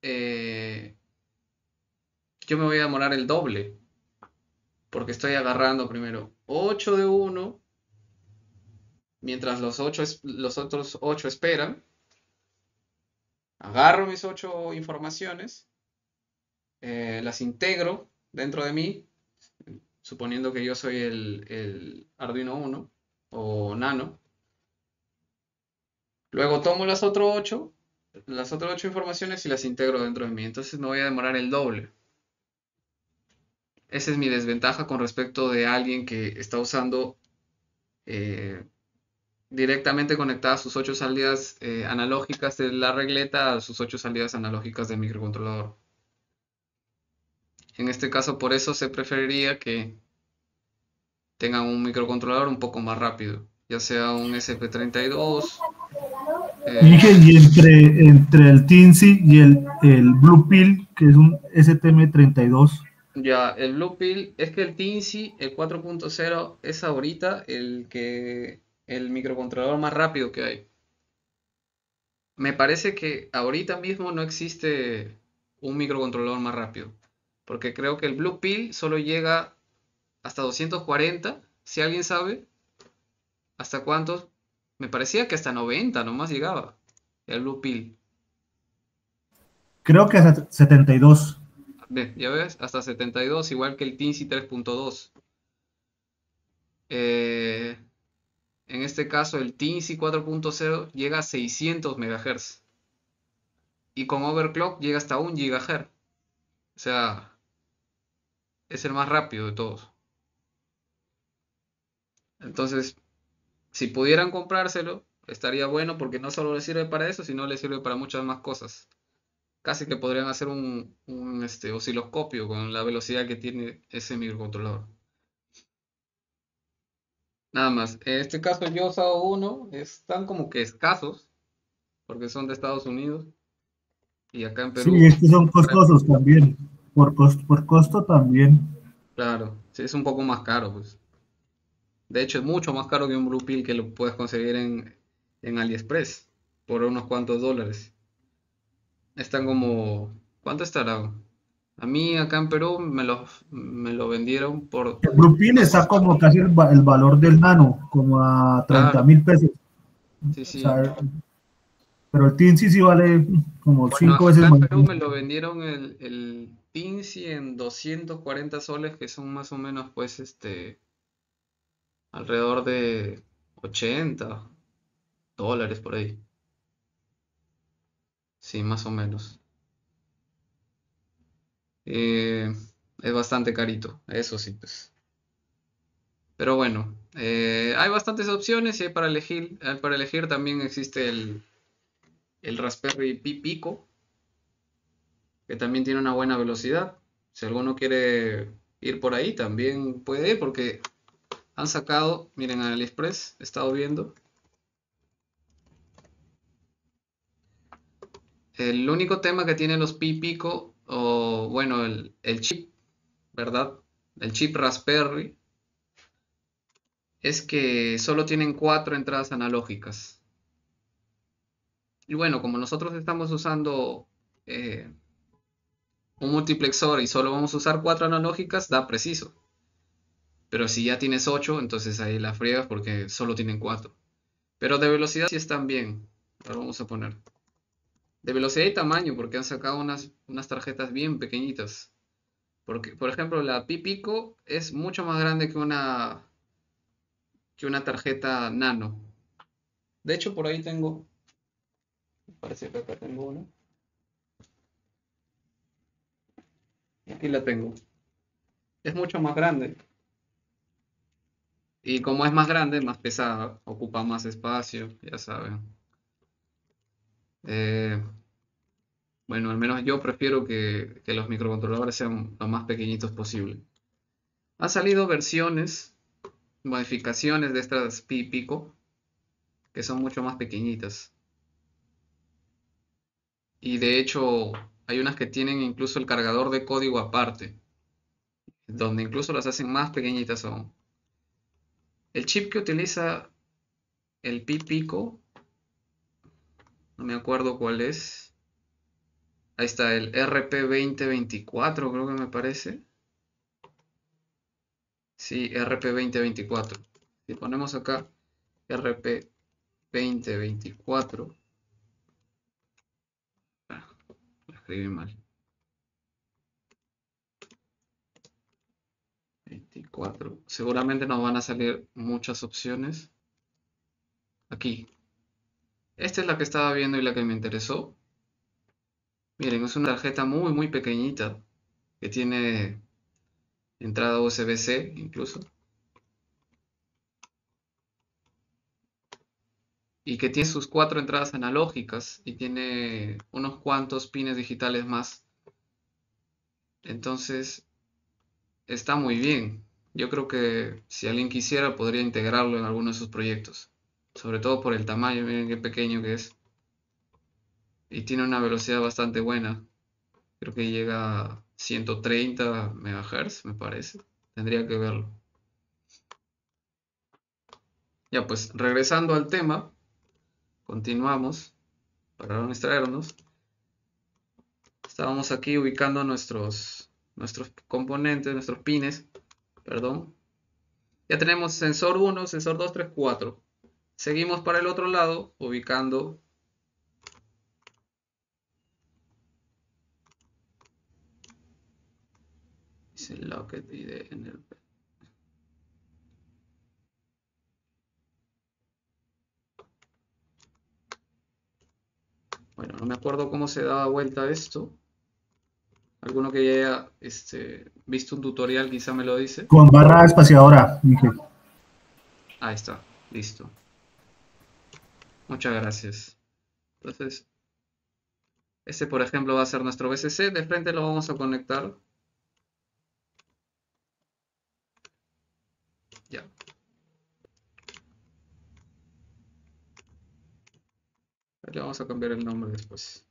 eh, el doble, porque estoy agarrando primero 8 de uno, mientras los otros 8 esperan, agarro mis 8 informaciones, las integro dentro de mí, suponiendo que yo soy el Arduino Uno o Nano. Luego tomo las otras 8 informaciones y las integro dentro de mí. Entonces me voy a demorar el doble. Esa es mi desventaja con respecto de alguien que está usando eh, directamente conectadas sus 8 salidas analógicas de la regleta a sus 8 salidas analógicas del microcontrolador. En este caso, por eso se preferiría que tengan un microcontrolador un poco más rápido, ya sea un SP32. Dije, y entre el Teensy y el Blue Pill, que es un STM32. Ya, el Blue Pill, es que el Teensy, el 4.0, es ahorita el microcontrolador más rápido que hay. Me parece que ahorita mismo no existe un microcontrolador más rápido, porque creo que el Blue Pill solo llega hasta 240, si alguien sabe hasta cuántos. Me parecía que hasta 90 nomás llegaba el Blue Pill. Creo que es 72. Ve, ya ves, hasta 72, igual que el Teensy 3.2. Eh, en este caso, el Teensy 4.0 llega a 600 MHz y con overclock llega hasta 1 GHz. O sea, es el más rápido de todos. Entonces, si pudieran comprárselo, estaría bueno porque no solo le sirve para eso, sino le sirve para muchas más cosas. Casi que podrían hacer un osciloscopio con la velocidad que tiene ese microcontrolador. Nada más. En este caso yo he usado uno, están como que escasos, porque son de Estados Unidos y acá en Sí, Perú. estos son costosos también. Por costo también. Claro, sí, es un poco más caro, pues. De hecho, es mucho más caro que un Blue Pill que lo puedes conseguir en AliExpress por unos cuantos dólares. Están como, ¿cuánto estarán? A mí acá en Perú me lo vendieron por, El Blue Pill está como casi el valor del Nano, como a 30 claro, mil pesos. sí, O sí. sea, pero el Teensy sí vale como Bueno, 5 acá veces en más. Perú me lo vendieron el Teensy en 240 soles, que son más o menos, pues, alrededor de 80 dólares por ahí. Sí, más o menos. Eh, es bastante carito, eso sí, pues. Pero bueno, hay bastantes opciones y hay para elegir también existe el Raspberry Pi Pico, que también tiene una buena velocidad. Si alguno quiere ir por ahí, también puede ir, porque han sacado, miren, en AliExpress, he estado viendo. El único tema que tienen los Pi Pico, o bueno, el chip, ¿verdad? El chip Raspberry, es que solo tienen 4 entradas analógicas. Y bueno, como nosotros estamos usando eh, un multiplexor y solo vamos a usar 4 analógicas, da preciso. Pero si ya tienes 8, entonces ahí la friegas porque solo tienen 4. Pero de velocidad sí están bien. Ahora vamos a poner. De velocidad y tamaño, porque han sacado unas tarjetas bien pequeñitas. Porque, por ejemplo, la Pi Pico es mucho más grande que una tarjeta nano. De hecho, por ahí tengo. Parece que acá tengo una. Aquí la tengo. Es mucho más grande. Y como es más grande, más pesada, ocupa más espacio, ya saben. Eh, bueno, al menos yo prefiero que los microcontroladores sean lo más pequeñitos posible. Han salido versiones, modificaciones de estas Pi Pico, que son mucho más pequeñitas. Y de hecho, hay unas que tienen incluso el cargador de código aparte, donde incluso las hacen más pequeñitas aún. El chip que utiliza el Pi Pico, no me acuerdo cuál es. Ahí está el RP2024, creo que me parece. Sí, RP2024. Si ponemos acá RP2024. Ah, lo escribí mal. 24. Seguramente nos van a salir muchas opciones. Aquí. Esta es la que estaba viendo y la que me interesó. Miren, es una tarjeta muy, muy pequeñita que tiene entrada USB-C incluso. Y que tiene sus 4 entradas analógicas y tiene unos cuantos pines digitales más. Entonces, está muy bien. Yo creo que si alguien quisiera podría integrarlo en alguno de sus proyectos. Sobre todo por el tamaño, miren qué pequeño que es. Y tiene una velocidad bastante buena. Creo que llega a 130 MHz, me parece. Tendría que verlo. Ya pues, regresando al tema, continuamos para no distraernos. Estábamos aquí ubicando nuestros componentes, nuestros pines, perdón. Ya tenemos sensor 1, sensor 2, 3, 4. Seguimos para el otro lado, ubicando dice Locket ID en el... Bueno, no me acuerdo cómo se daba vuelta esto. Alguno que ya haya visto un tutorial quizá me lo dice. Con barra espaciadora, Miguel. Ahí está, listo. Muchas gracias. Entonces, este por ejemplo va a ser nuestro VCC. De frente lo vamos a conectar. Ya. Le vamos a cambiar el nombre después.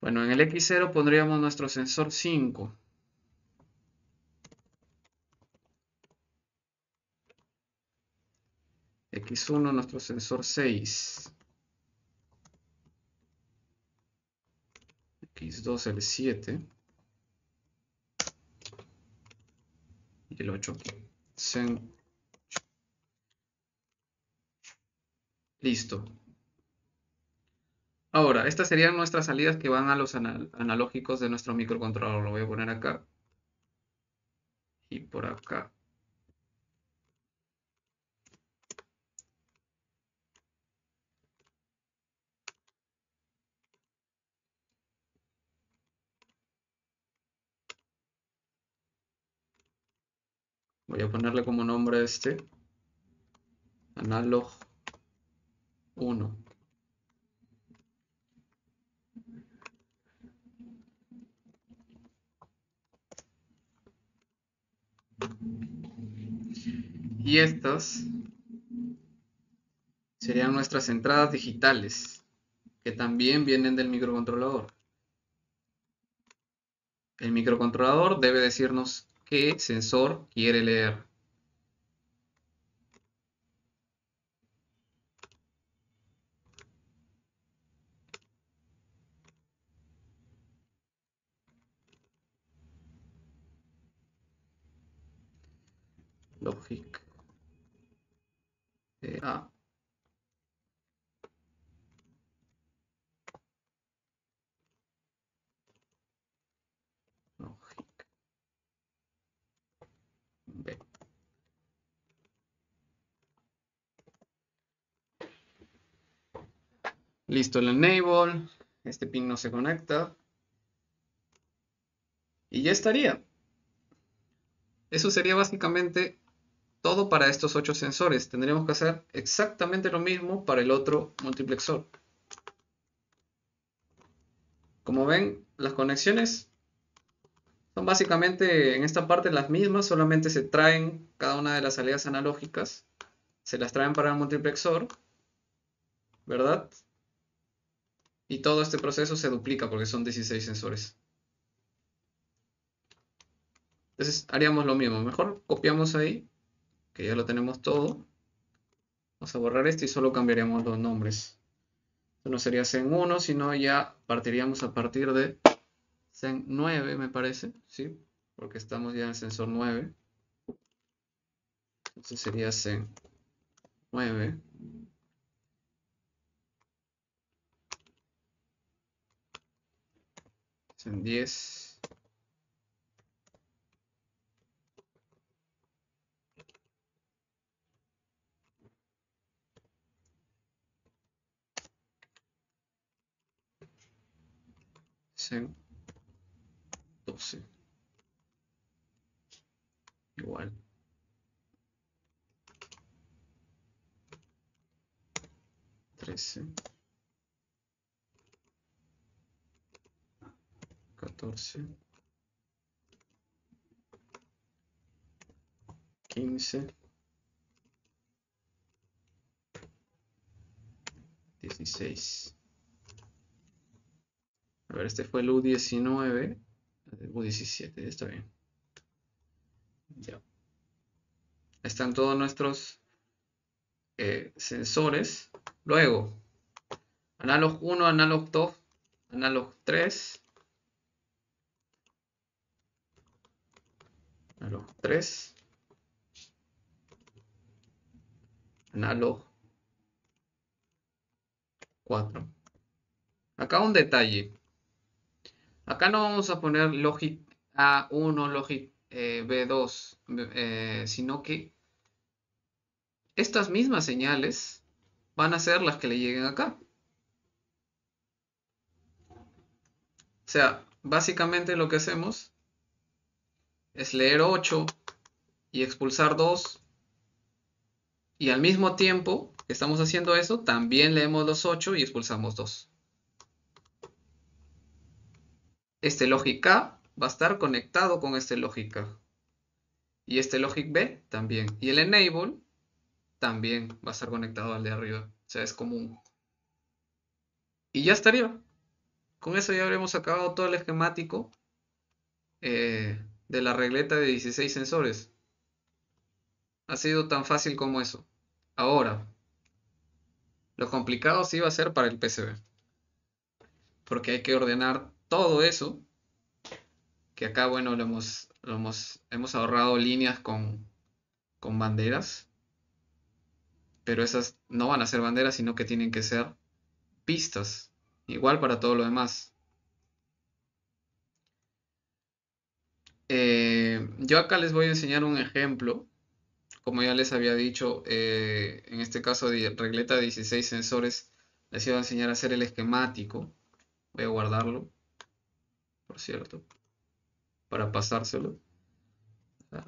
Bueno, en el X0 pondríamos nuestro sensor 5. X1 nuestro sensor 6. X2 el 7. Y el 8 aquí. Listo. Ahora, estas serían nuestras salidas que van a los analógicos de nuestro microcontrolador. Lo voy a poner acá y por acá. Voy a ponerle como nombre a este analog 1. Y estas serían nuestras entradas digitales, que también vienen del microcontrolador. El microcontrolador debe decirnos qué sensor quiere leer. Logic A. Logic B. Listo el enable. Este pin no se conecta. Y ya estaría. Eso sería básicamente todo para estos 8 sensores. Tendríamos que hacer exactamente lo mismo para el otro multiplexor. Como ven, las conexiones son básicamente en esta parte las mismas, solamente se traen cada una de las salidas analógicas, se las traen para el multiplexor, ¿verdad? Y todo este proceso se duplica porque son 16 sensores. Entonces haríamos lo mismo, mejor copiamos ahí, que ya lo tenemos todo. Vamos a borrar este y solo cambiaríamos los nombres. Esto no sería Zen 1, sino ya partiríamos a partir de Zen 9, me parece, ¿sí? Porque estamos ya en el sensor 9. Entonces sería Zen 9. Zen 10. Zen 12. Igual. 13. 14. 15. 16. A ver, este fue el U19. El U17, está bien. Ya. Están todos nuestros sensores. Luego, analog 1, analog 2, analog 3. Analog 3. Analog 4. Acá un detalle. Acá no vamos a poner Logic A1, Logic B2, sino que estas mismas señales van a ser las que le lleguen acá. O sea, básicamente lo que hacemos es leer 8 y expulsar 2. Y al mismo tiempo que estamos haciendo eso, también leemos los 8 y expulsamos 2. Este Logic A va a estar conectado con este Logic A. Y este Logic B también. Y el Enable también va a estar conectado al de arriba. O sea, es común. Y ya estaría. Con eso ya habremos acabado todo el esquemático de la regleta de 16 sensores. Ha sido tan fácil como eso. Ahora, lo complicado sí va a ser para el PCB. Porque hay que ordenar todo eso. Que acá, bueno, hemos ahorrado líneas con banderas. Pero esas no van a ser banderas, sino que tienen que ser pistas. Igual para todo lo demás. Yo acá les voy a enseñar un ejemplo. Como ya les había dicho, en este caso de regleta de 16 sensores, les iba a enseñar a hacer el esquemático. Voy a guardarlo, por cierto, para pasárselo.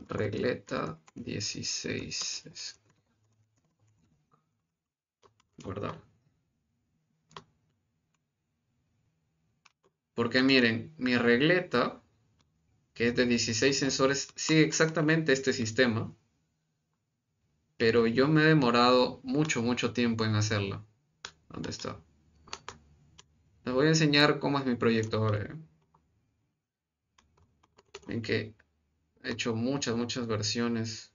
Regleta 16. Guardar. Porque miren, mi regleta, que es de 16 sensores, sigue exactamente este sistema, pero yo me he demorado mucho, mucho tiempo en hacerla. ¿Dónde está? Les voy a enseñar cómo es mi proyecto ahora. En que he hecho muchas, muchas versiones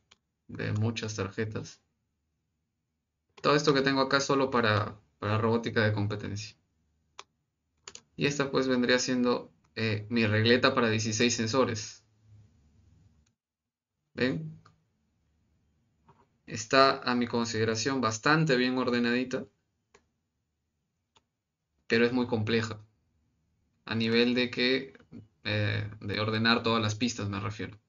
de muchas tarjetas. Todo esto que tengo acá es solo para robótica de competencia. Y esta pues vendría siendo mi regleta para 16 sensores. ¿Ven? Está a mi consideración bastante bien ordenadita, pero es muy compleja. A nivel de que de ordenar todas las pistas me refiero.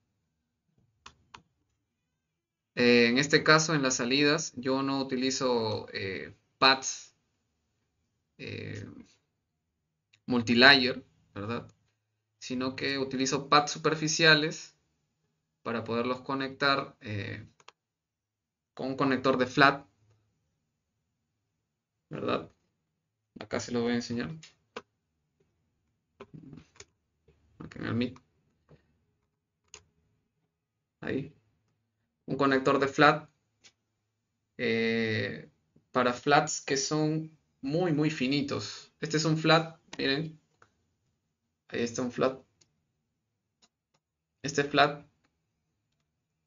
En este caso, en las salidas, yo no utilizo pads eh, multilayer, ¿verdad? Sino que utilizo pads superficiales para poderlos conectar con un conector de flat, ¿verdad? Acá se lo voy a enseñar. Aquí en el Meet. Ahí. Un conector de flat eh, para flats que son muy, muy finitos. Este es un flat, miren. Ahí está un flat. Este flat,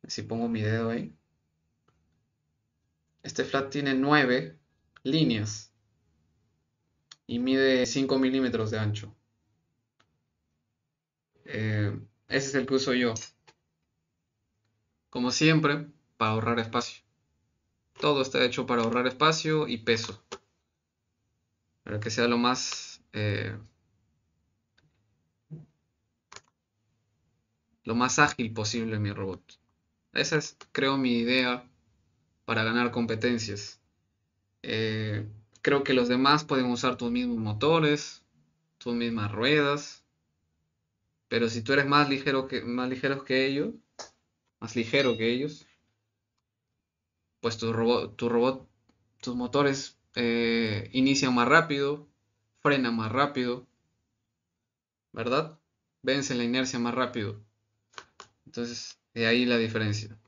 si pongo mi dedo ahí. Este flat tiene 9 líneas y mide 5 milímetros de ancho. Ese es el que uso yo. Como siempre, para ahorrar espacio. Todo está hecho para ahorrar espacio y peso. Para que sea lo más ágil posible mi robot. Esa es, creo, mi idea para ganar competencias. Eh, Creo que los demás pueden usar tus mismos motores, tus mismas ruedas, pero si tú eres más ligeros que ellos, más ligero que ellos, pues tus motores inician más rápido, frenan más rápido, ¿verdad? Vencen la inercia más rápido. Entonces, de ahí la diferencia.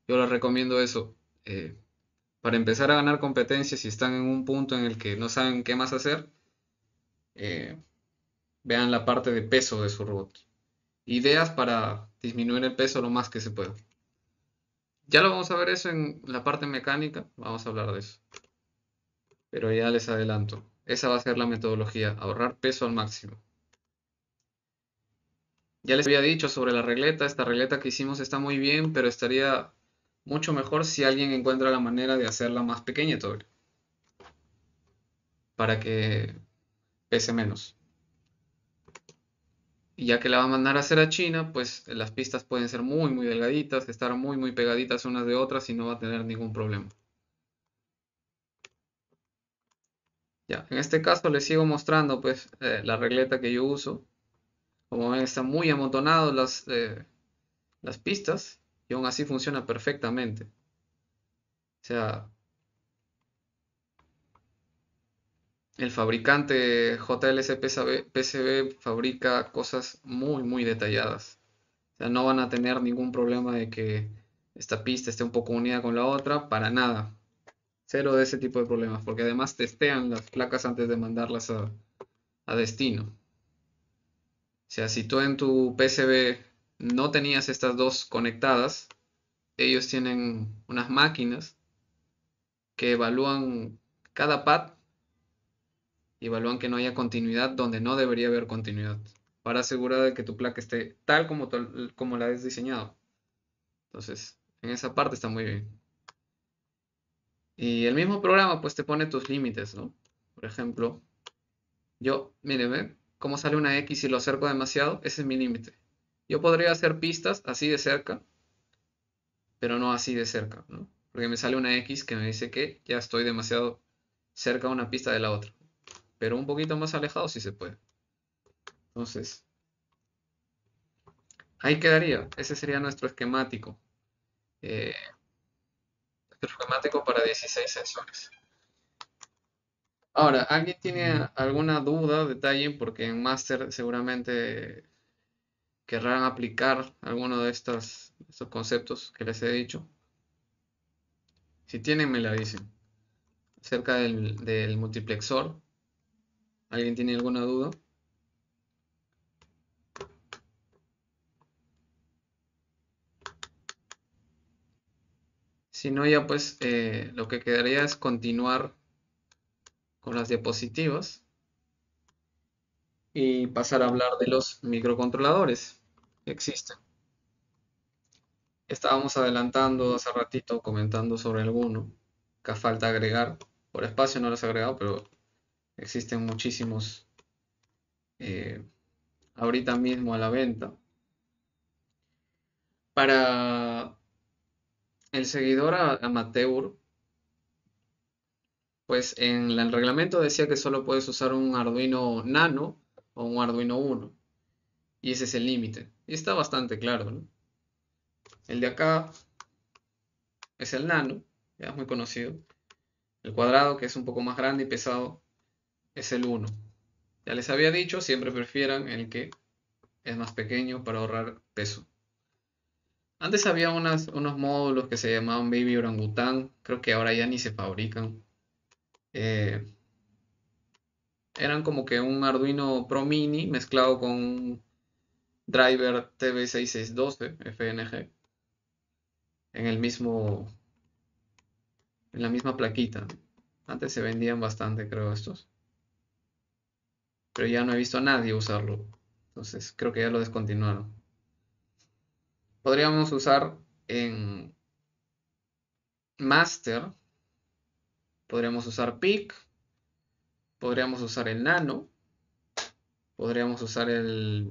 Yo les recomiendo eso. eh, para empezar a ganar competencias, si están en un punto en el que no saben qué más hacer, eh, vean la parte de peso de su robot. Ideas para disminuir el peso lo más que se pueda. Ya lo vamos a ver eso en la parte mecánica, vamos a hablar de eso. Pero ya les adelanto, esa va a ser la metodología, ahorrar peso al máximo. Ya les había dicho sobre la regleta, esta regleta que hicimos está muy bien, pero estaría mucho mejor si alguien encuentra la manera de hacerla más pequeña todavía, para que pese menos. Y ya que la va a mandar a hacer a China, pues las pistas pueden ser muy, muy delgaditas, estar muy, muy pegaditas unas de otras y no va a tener ningún problema. Ya, en este caso les sigo mostrando pues la regleta que yo uso. Como ven, están muy amontonadas las pistas y aún así funciona perfectamente. O sea, el fabricante JLC PCB fabrica cosas muy, muy detalladas. O sea, no van a tener ningún problema de que esta pista esté un poco unida con la otra, para nada. Cero de ese tipo de problemas, porque además testean las placas antes de mandarlas a destino. O sea, si tú en tu PCB no tenías estas dos conectadas, ellos tienen unas máquinas que evalúan cada pad y evalúan que no haya continuidad donde no debería haber continuidad, para asegurar de que tu placa esté tal como la has diseñado. Entonces, en esa parte está muy bien. Y el mismo programa pues te pone tus límites, ¿no? Por ejemplo, Mire, ¿ve cómo sale una X y lo acerco demasiado? Ese es mi límite. Yo podría hacer pistas así de cerca, pero no así de cerca, ¿no? Porque me sale una X que me dice que ya estoy demasiado cerca una pista de la otra. Pero un poquito más alejado sí se puede. Entonces, ahí quedaría. Ese sería nuestro esquemático. Eh, nuestro esquemático para 16 sensores. Ahora, ¿alguien tiene alguna duda, detalle? Porque en Master seguramente querrán aplicar alguno de estos conceptos que les he dicho. Si tienen, me la dicen. Acerca del multiplexor, ¿alguien tiene alguna duda? Si no, ya pues lo que quedaría es continuar con las diapositivas y pasar a hablar de los microcontroladores que existen. Estábamos adelantando hace ratito, comentando sobre alguno que falta agregar. Por espacio no los he agregado, pero existen muchísimos eh, ahorita mismo a la venta. Para el seguidor amateur, pues en el reglamento decía que solo puedes usar un Arduino Nano o un Arduino Uno. Y ese es el límite. Y está bastante claro, ¿no? El de acá es el Nano, ya es muy conocido. El cuadrado, que es un poco más grande y pesado, es el Uno. Ya les había dicho, siempre prefieran el que es más pequeño para ahorrar peso. Antes había unos módulos que se llamaban Baby Orangután, creo que ahora ya ni se fabrican. Eh, Eran como que un Arduino Pro Mini mezclado con un driver TB6612 FNG en en la misma plaquita. Antes se vendían bastante, creo, estos, pero ya no he visto a nadie usarlo. Entonces creo que ya lo descontinuaron. Podríamos usar en Master, podríamos usar PIC, podríamos usar el Nano, podríamos usar el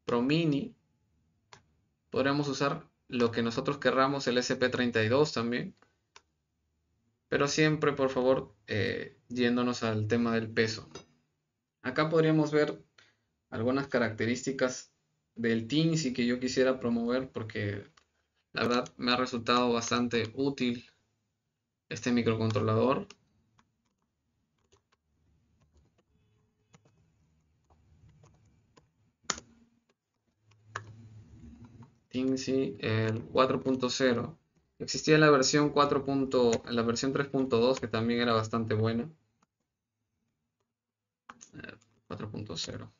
Pro Mini, podríamos usar lo que nosotros querramos, el SP32 también. Pero siempre, por favor, yéndonos al tema del peso. Acá podríamos ver algunas características del Teensy que yo quisiera promover porque la verdad me ha resultado bastante útil este microcontrolador. Teensy, el 4.0. Existía la versión 4. La versión 3.2 que también era bastante buena. 4.0.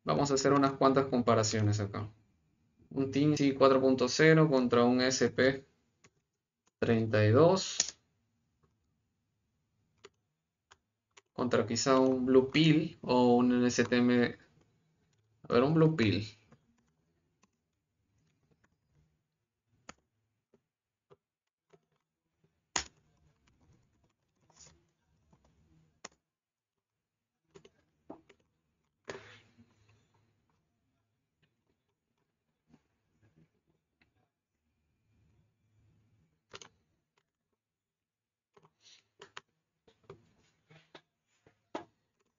Vamos a hacer unas cuantas comparaciones acá. Un Teensy 4.0 contra un SP32 contra quizá un Blue Pill o un NSTM. A ver, un Blue Pill.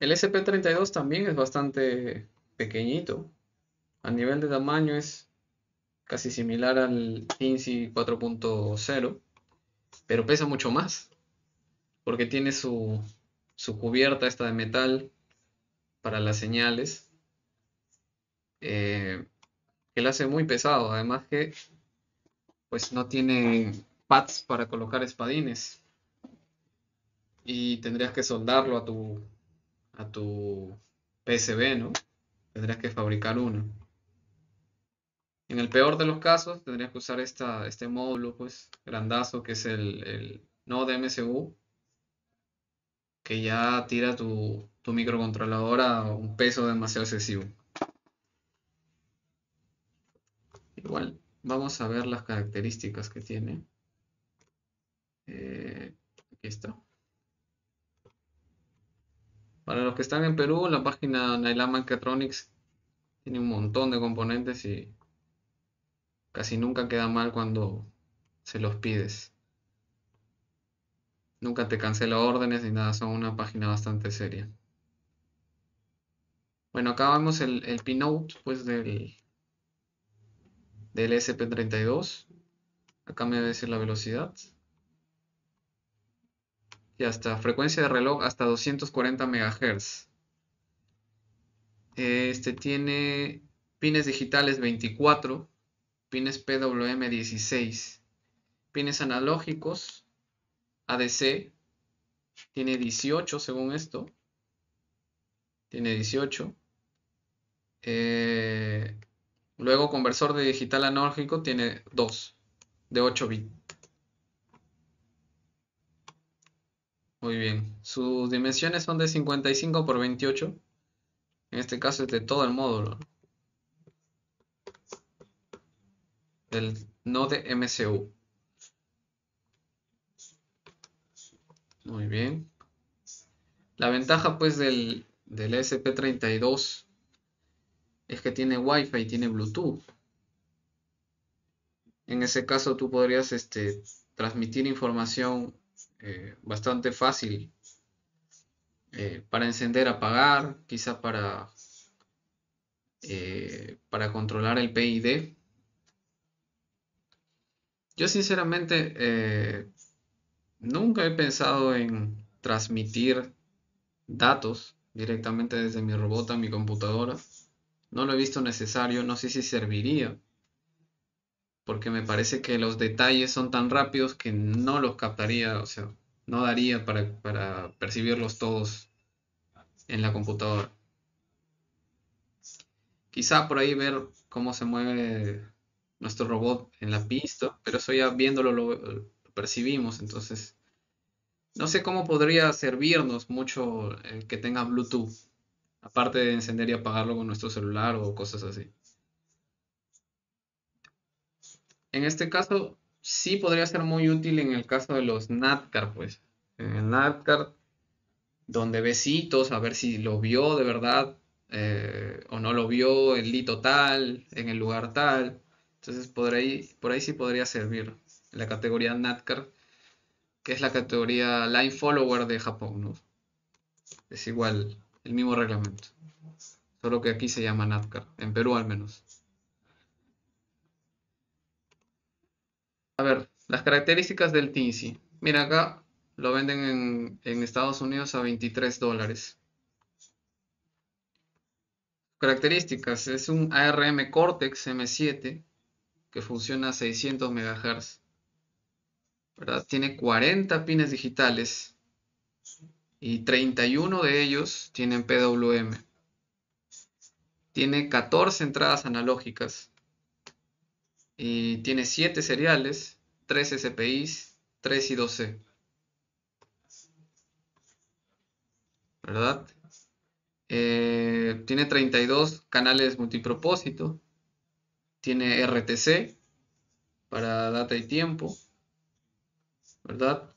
El SP32 también es bastante pequeñito. A nivel de tamaño es casi similar al INSI 4.0, pero pesa mucho más, porque tiene su cubierta esta de metal para las señales, eh, que la hace muy pesado. Además que pues no tiene pads para colocar espadines y tendrías que soldarlo a tu PCB, ¿no? Tendrías que fabricar uno. En el peor de los casos, tendrías que usar este módulo, pues, grandazo, que es el Node MSU, que ya tira tu microcontrolador a un peso demasiado excesivo. Igual, vamos a ver las características que tiene. Aquí está. Para los que están en Perú, la página Nailama Mechatronics tiene un montón de componentes y casi nunca queda mal cuando se los pides. Nunca te cancela órdenes ni nada, son una página bastante seria. Bueno, acá vemos el pinout pues del SP32. Acá me va a decir la velocidad. Y hasta frecuencia de reloj hasta 240 MHz. Este tiene pines digitales 24, pines PWM 16, pines analógicos ADC, tiene 18 según esto, tiene 18. Luego conversor de digital analógico tiene 2, de 8 bits. Muy bien, sus dimensiones son de 55 por 28, en este caso es de todo el módulo, el Node MCU. Muy bien. La ventaja pues del SP32 es que tiene Wi-Fi y tiene Bluetooth. En ese caso tú podrías transmitir información bastante fácil para encender, apagar, quizá para controlar el PID. Yo sinceramente nunca he pensado en transmitir datos directamente desde mi robot a mi computadora. No lo he visto necesario, no sé si serviría, porque me parece que los detalles son tan rápidos que no los captaría, o sea, no daría para percibirlos todos en la computadora. Quizá por ahí ver cómo se mueve nuestro robot en la pista, pero eso ya viéndolo lo percibimos, entonces no sé cómo podría servirnos mucho el que tenga Bluetooth, aparte de encender y apagarlo con nuestro celular o cosas así. En este caso, sí podría ser muy útil en el caso de los NATCAR, pues. En el NATCAR, donde ves hitos, a ver si lo vio de verdad o no lo vio el hito tal, en el lugar tal. Entonces, por ahí sí podría servir la categoría NATCAR, que es la categoría Line Follower de Japón, ¿no? Es igual, el mismo reglamento. Solo que aquí se llama NATCAR, en Perú al menos. A ver, las características del Teensy. Mira, acá lo venden en Estados Unidos a $23. Características, es un ARM Cortex M7 que funciona a 600 MHz, ¿verdad? Tiene 40 pines digitales y 31 de ellos tienen PWM. Tiene 14 entradas analógicas y tiene 7 seriales, 3 SPIs, 3 y 2C, ¿verdad? Tiene 32 canales multipropósito, tiene RTC para data y tiempo, ¿verdad?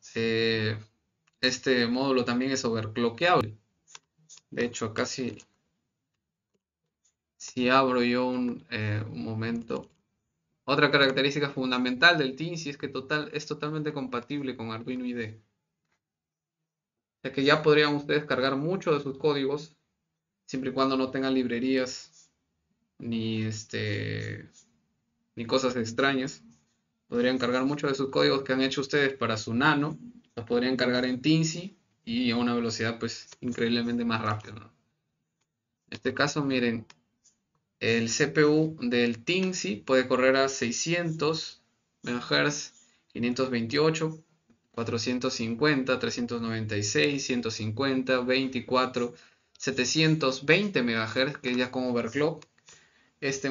Este módulo también es overclockeable. De hecho, acá si abro yo un momento. Otra característica fundamental del Teensy es que es totalmente compatible con Arduino IDE. O sea que ya podrían ustedes cargar mucho de sus códigos, siempre y cuando no tengan librerías ni, ni cosas extrañas. Podrían cargar muchos de sus códigos que han hecho ustedes para su Nano, los podrían cargar en Teensy y a una velocidad pues increíblemente más rápida, ¿no? En este caso, miren, el CPU del Teensy puede correr a 600 MHz, 528, 450, 396, 150, 24, 720 MHz, que ya con overclock. Esta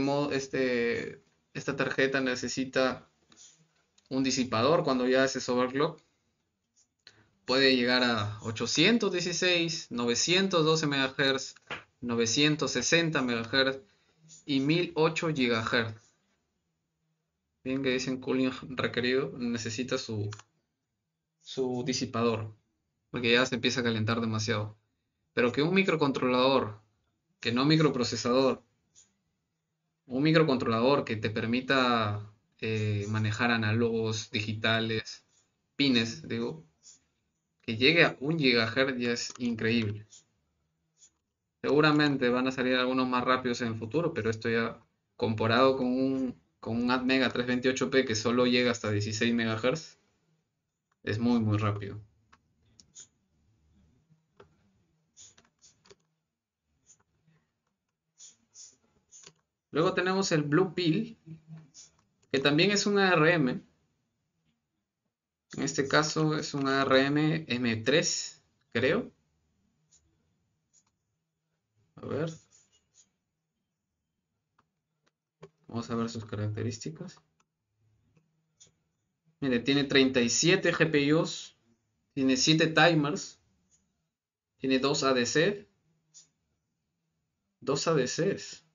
tarjeta necesita un disipador cuando ya haces overclock. Puede llegar a 816, 912 MHz, 960 MHz y 1008 GHz. Bien que dicen cooling requerido, necesita su disipador, porque ya se empieza a calentar demasiado. Pero que un microcontrolador, que no microprocesador, un microcontrolador que te permita manejar análogos, digitales, pines, digo, que llegue a 1 GHz ya es increíble. Seguramente van a salir algunos más rápidos en el futuro, pero esto ya comparado con un Atmega 328p que solo llega hasta 16 MHz, es muy muy rápido. Luego tenemos el Blue Pill, que también es un ARM. En este caso es un ARM M3, creo. A ver, vamos a ver sus características. Mire, tiene 37 GPIOs, tiene 7 timers, tiene 2 ADC, 2 ADCs.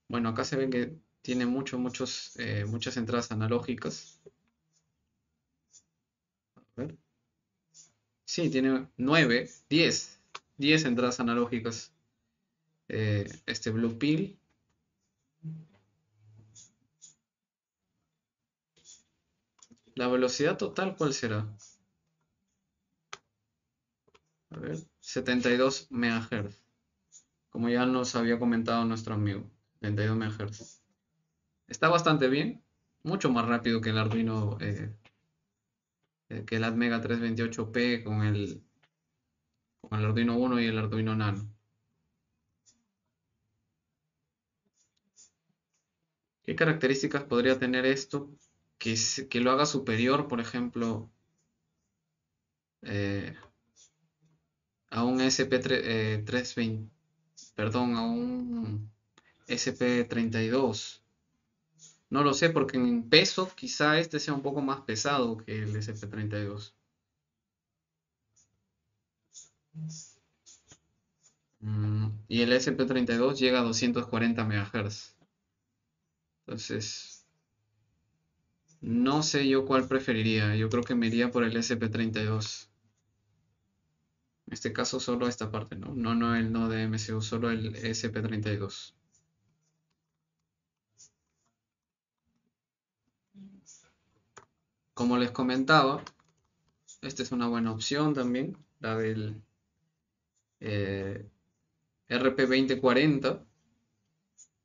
Bueno, acá se ve que tiene muchas entradas analógicas. A ver. Sí, tiene 9, 10 entradas analógicas. Este Blue Pill. La velocidad total, ¿cuál será? A ver, 72 MHz. Como ya nos había comentado nuestro amigo, 72 MHz. Está bastante bien, mucho más rápido que el Arduino, que el Atmega 328p con el Arduino Uno y el Arduino Nano. ¿Qué características podría tener esto que lo haga superior, por ejemplo, eh, a un SP320, perdón, a un SP32? No lo sé, porque en peso quizá este sea un poco más pesado que el SP32. Y el SP32 llega a 240 MHz. Entonces, no sé yo cuál preferiría. Yo creo que me iría por el SP32. En este caso solo esta parte, ¿no? No el no de MCU, solo el SP32. Como les comentaba, esta es una buena opción también, la del RP2040,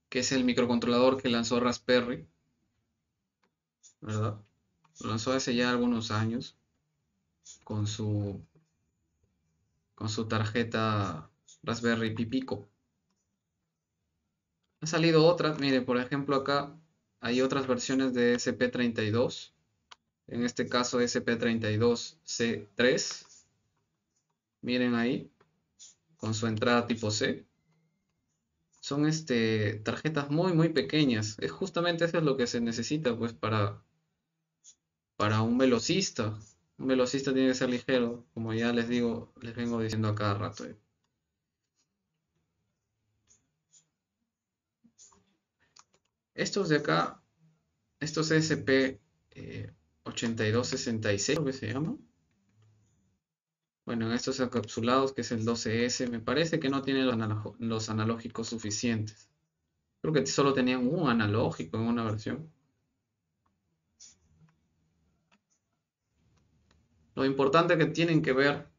que es el microcontrolador que lanzó Raspberry, ¿verdad? Lo lanzó hace ya algunos años con su, con su tarjeta Raspberry Pi Pico. Han salido otras, mire, por ejemplo acá hay otras versiones de SP32, en este caso SP32C3, miren ahí, con su entrada tipo C. Son tarjetas muy muy pequeñas. Es justamente eso es lo que se necesita pues para un velocista. Un velocista tiene que ser ligero, como ya les digo, les vengo diciendo a cada rato. Estos de acá, estos SP 8266, creo que se llama. Bueno, en estos encapsulados, que es el 12S, me parece que no tiene los analógicos suficientes. Creo que solo tenían un analógico en una versión. Lo importante que tienen que ver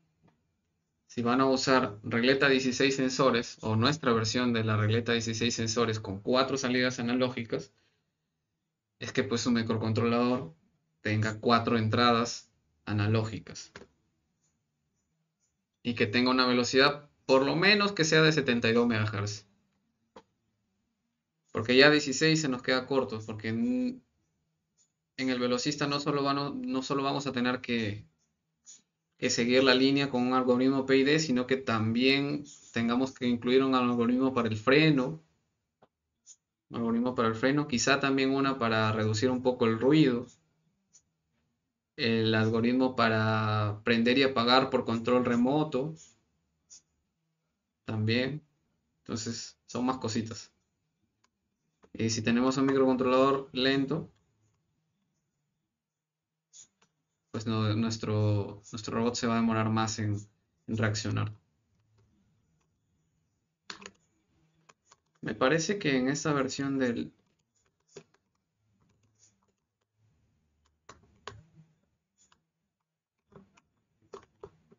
si van a usar regleta 16 sensores o nuestra versión de la regleta 16 sensores con 4 salidas analógicas, es que pues su microcontrolador tenga 4 entradas analógicas y que tenga una velocidad por lo menos que sea de 72 MHz. Porque ya 16 se nos queda corto, porque en el velocista no solo vamos a tener que seguir la línea con un algoritmo PID, sino que también tengamos que incluir un algoritmo para el freno, quizá también una para reducir un poco el ruido, el algoritmo para prender y apagar por control remoto, también. Entonces, son más cositas. Y si tenemos un microcontrolador lento, pues nuestro robot se va a demorar más en reaccionar. Me parece que en esta versión del...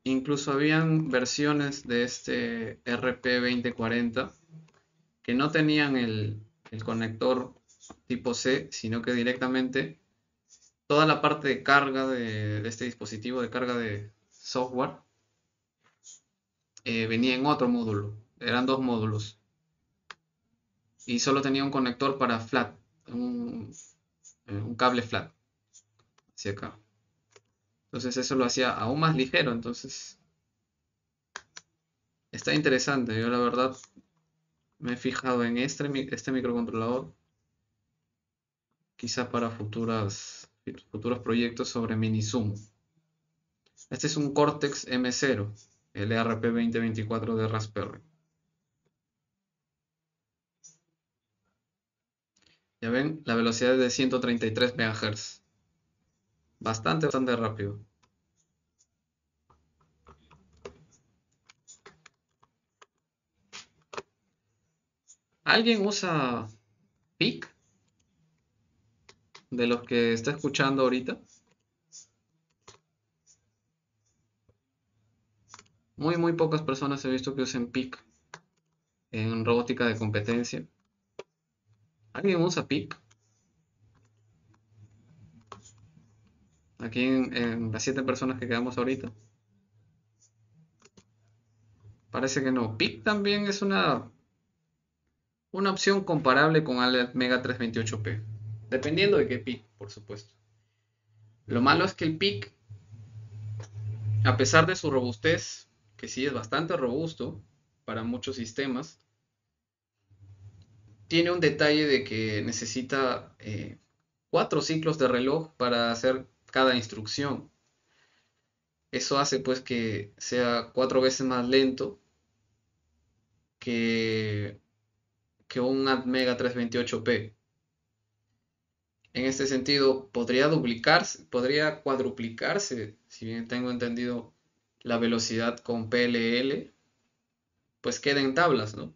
Incluso habían versiones de este RP2040 que no tenían el conector tipo C, sino que directamente toda la parte de carga de este dispositivo, de carga de software, venía en otro módulo. Eran dos módulos. Y solo tenía un conector para flat, un cable flat hacia acá. Entonces eso lo hacía aún más ligero. Entonces está interesante. Yo la verdad me he fijado en este microcontrolador, quizá para futuros proyectos sobre Minisumo. Este es un Cortex M0, el ERP2024 de Raspberry. Ya ven, la velocidad es de 133 MHz. Bastante rápido. ¿Alguien usa PIC de los que está escuchando ahorita? Muy pocas personas he visto que usen PIC en robótica de competencia. ¿Alguien usa PIC? Aquí en las 7 personas que quedamos ahorita. Parece que no. PIC también es una opción comparable con el Mega 328P. Dependiendo de qué PIC, por supuesto. Lo malo es que el PIC, a pesar de su robustez, que sí es bastante robusto para muchos sistemas, tiene un detalle de que necesita 4 ciclos de reloj para hacer cada instrucción. Eso hace pues que sea 4 veces más lento que, que un Atmega 328P. En este sentido, podría duplicarse, podría cuadruplicarse, si bien tengo entendido, la velocidad con PLL, pues queda en tablas, ¿no?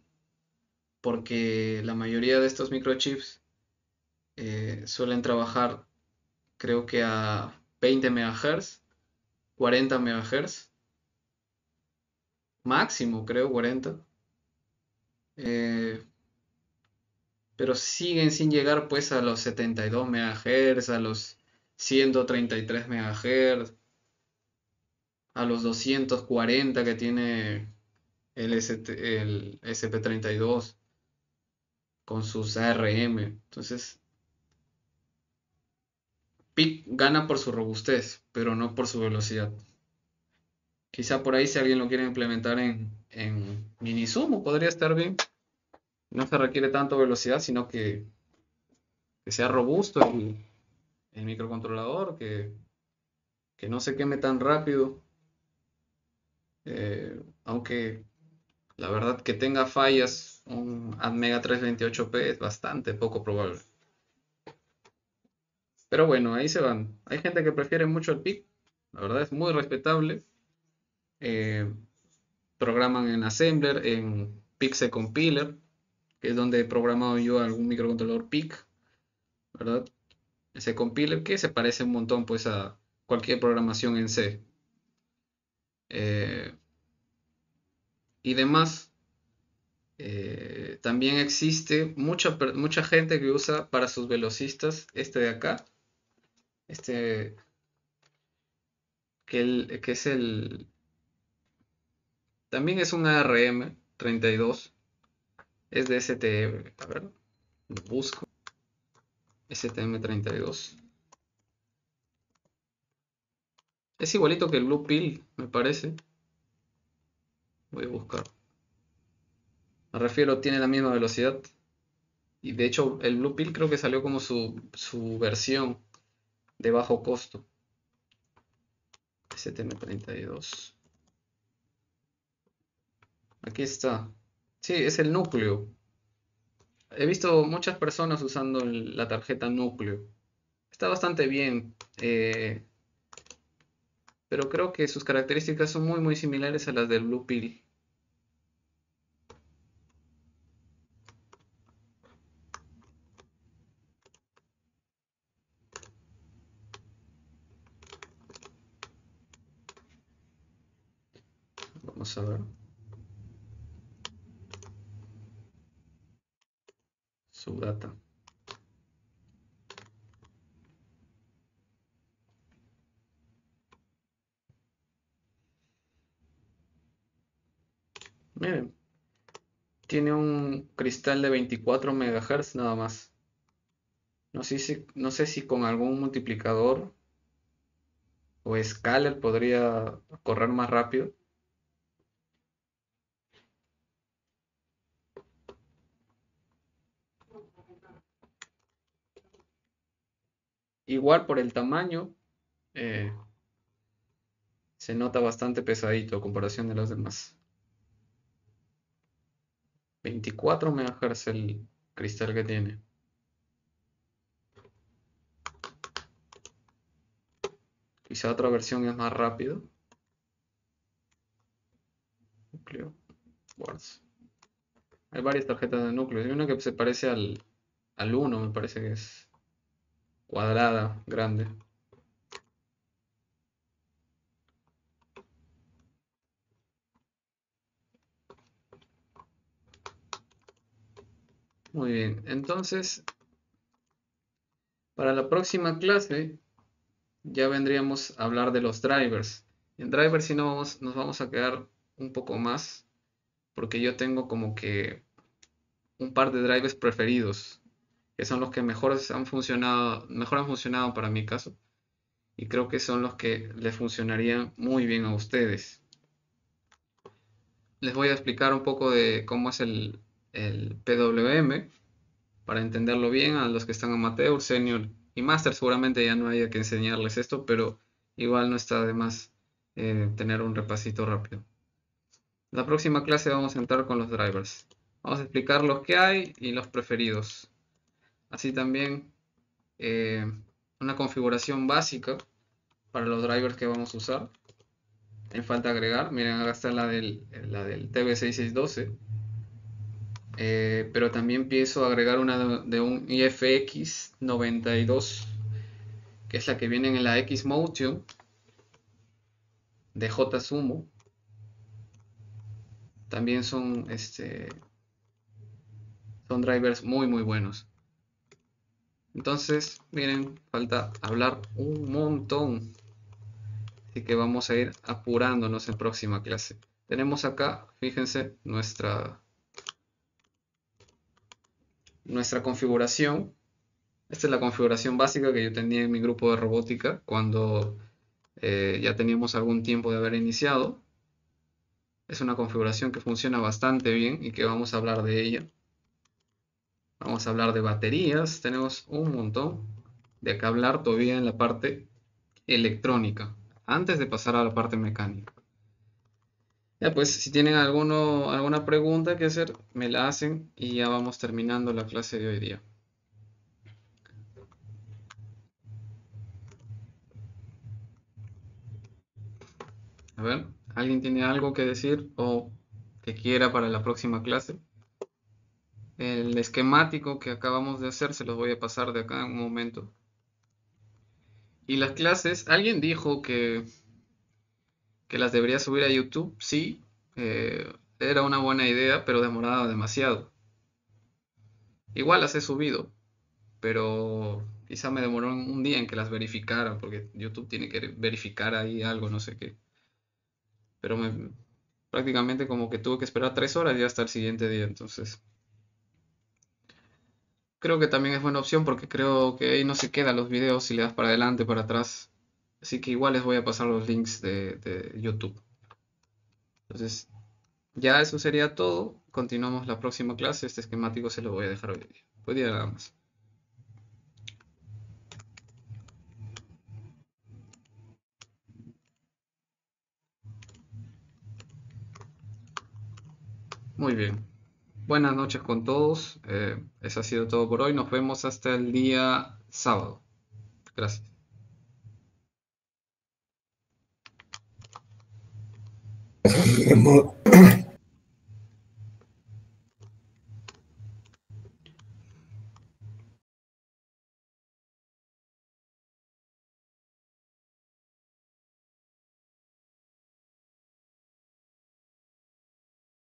Porque la mayoría de estos microchips suelen trabajar, creo que a 20 MHz, 40 MHz, máximo creo 40, eh, pero siguen sin llegar pues a los 72 MHz, a los 133 MHz, a los 240 que tiene el SP32 con sus ARM. Entonces, PIC gana por su robustez, pero no por su velocidad. Quizá por ahí si alguien lo quiere implementar en Minisumo podría estar bien. No se requiere tanto velocidad, sino que sea robusto el microcontrolador, que no se queme tan rápido. Aunque la verdad que tenga fallas, un Atmega 328P es bastante poco probable. Pero bueno, ahí se van. Hay gente que prefiere mucho el PIC, la verdad es muy respetable. Eh, Programan en Assembler, en PIC Compiler, que es donde he programado yo algún microcontrolador PIC, ¿verdad? Ese compiler que se parece un montón pues a cualquier programación en C. Eh, y demás. También existe mucha gente que usa para sus velocistas este de acá, este que es también es un ARM 32, es de STM, a ver, lo busco, STM32. Es igualito que el Blue Pill, me parece. Voy a buscar. Me refiero, tiene la misma velocidad. Y de hecho, el Blue Pill creo que salió como su versión de bajo costo. STM32. Aquí está. Sí, es el núcleo. He visto muchas personas usando la tarjeta núcleo. Está bastante bien, pero creo que sus características son muy similares a las del Blue Pill. Vamos a ver. Su data. Miren, tiene un cristal de 24 MHz nada más. No sé si con algún multiplicador o escaler podría correr más rápido. Igual por el tamaño, eh, se nota bastante pesadito a comparación de los demás. 24 MHz el cristal que tiene. Quizá otra versión es más rápido. Núcleo, Quartz. Hay varias tarjetas de núcleo. Hay una que se parece al uno, me parece que es cuadrada, grande. Muy bien, entonces para la próxima clase ya vendríamos a hablar de los drivers. En drivers sí nos vamos a quedar un poco más, porque yo tengo como que un par de drivers preferidos, que son los que mejor han funcionado para mi caso, y creo que son los que les funcionarían muy bien a ustedes. Les voy a explicar un poco de cómo es el PWM, para entenderlo bien. A los que están amateur, senior y master seguramente ya no haya que enseñarles esto, pero igual no está de más tener un repasito rápido. La próxima clase vamos a entrar con los drivers. Vamos a explicar los que hay y los preferidos. Así también eh, una configuración básica para los drivers que vamos a usar. En falta agregar, miren, acá está la del TB6612. Pero también pienso agregar una de un IFX 92, que es la que viene en la X-Motion de JSumo. También son drivers muy buenos. Entonces, miren, falta hablar un montón. Así que vamos a ir apurándonos en próxima clase. Tenemos acá, fíjense, nuestra configuración. Esta es la configuración básica que yo tenía en mi grupo de robótica cuando ya teníamos algún tiempo de haber iniciado. Es una configuración que funciona bastante bien y que vamos a hablar de ella. Vamos a hablar de baterías. Tenemos un montón de que hablar todavía en la parte electrónica, antes de pasar a la parte mecánica. Ya pues, si tienen alguna pregunta que hacer, me la hacen y ya vamos terminando la clase de hoy día. A ver, ¿alguien tiene algo que decir o que quiera para la próxima clase? El esquemático que acabamos de hacer se los voy a pasar de acá en un momento. Y las clases, alguien dijo que las debería subir a YouTube. Sí, era una buena idea, pero demoraba demasiado. Igual las he subido, pero quizá me demoró un día en que las verificara, porque YouTube tiene que verificar ahí algo, no sé qué. Pero prácticamente como que tuve que esperar 3 horas ya hasta el siguiente día, entonces creo que también es buena opción porque creo que ahí no se quedan los videos si le das para adelante, para atrás. Así que igual les voy a pasar los links de YouTube. Entonces, ya eso sería todo. Continuamos la próxima clase. Este esquemático se lo voy a dejar hoy día. Hoy día nada más. Muy bien. Buenas noches con todos. Eso ha sido todo por hoy. Nos vemos hasta el día sábado. Gracias. Nos vemos.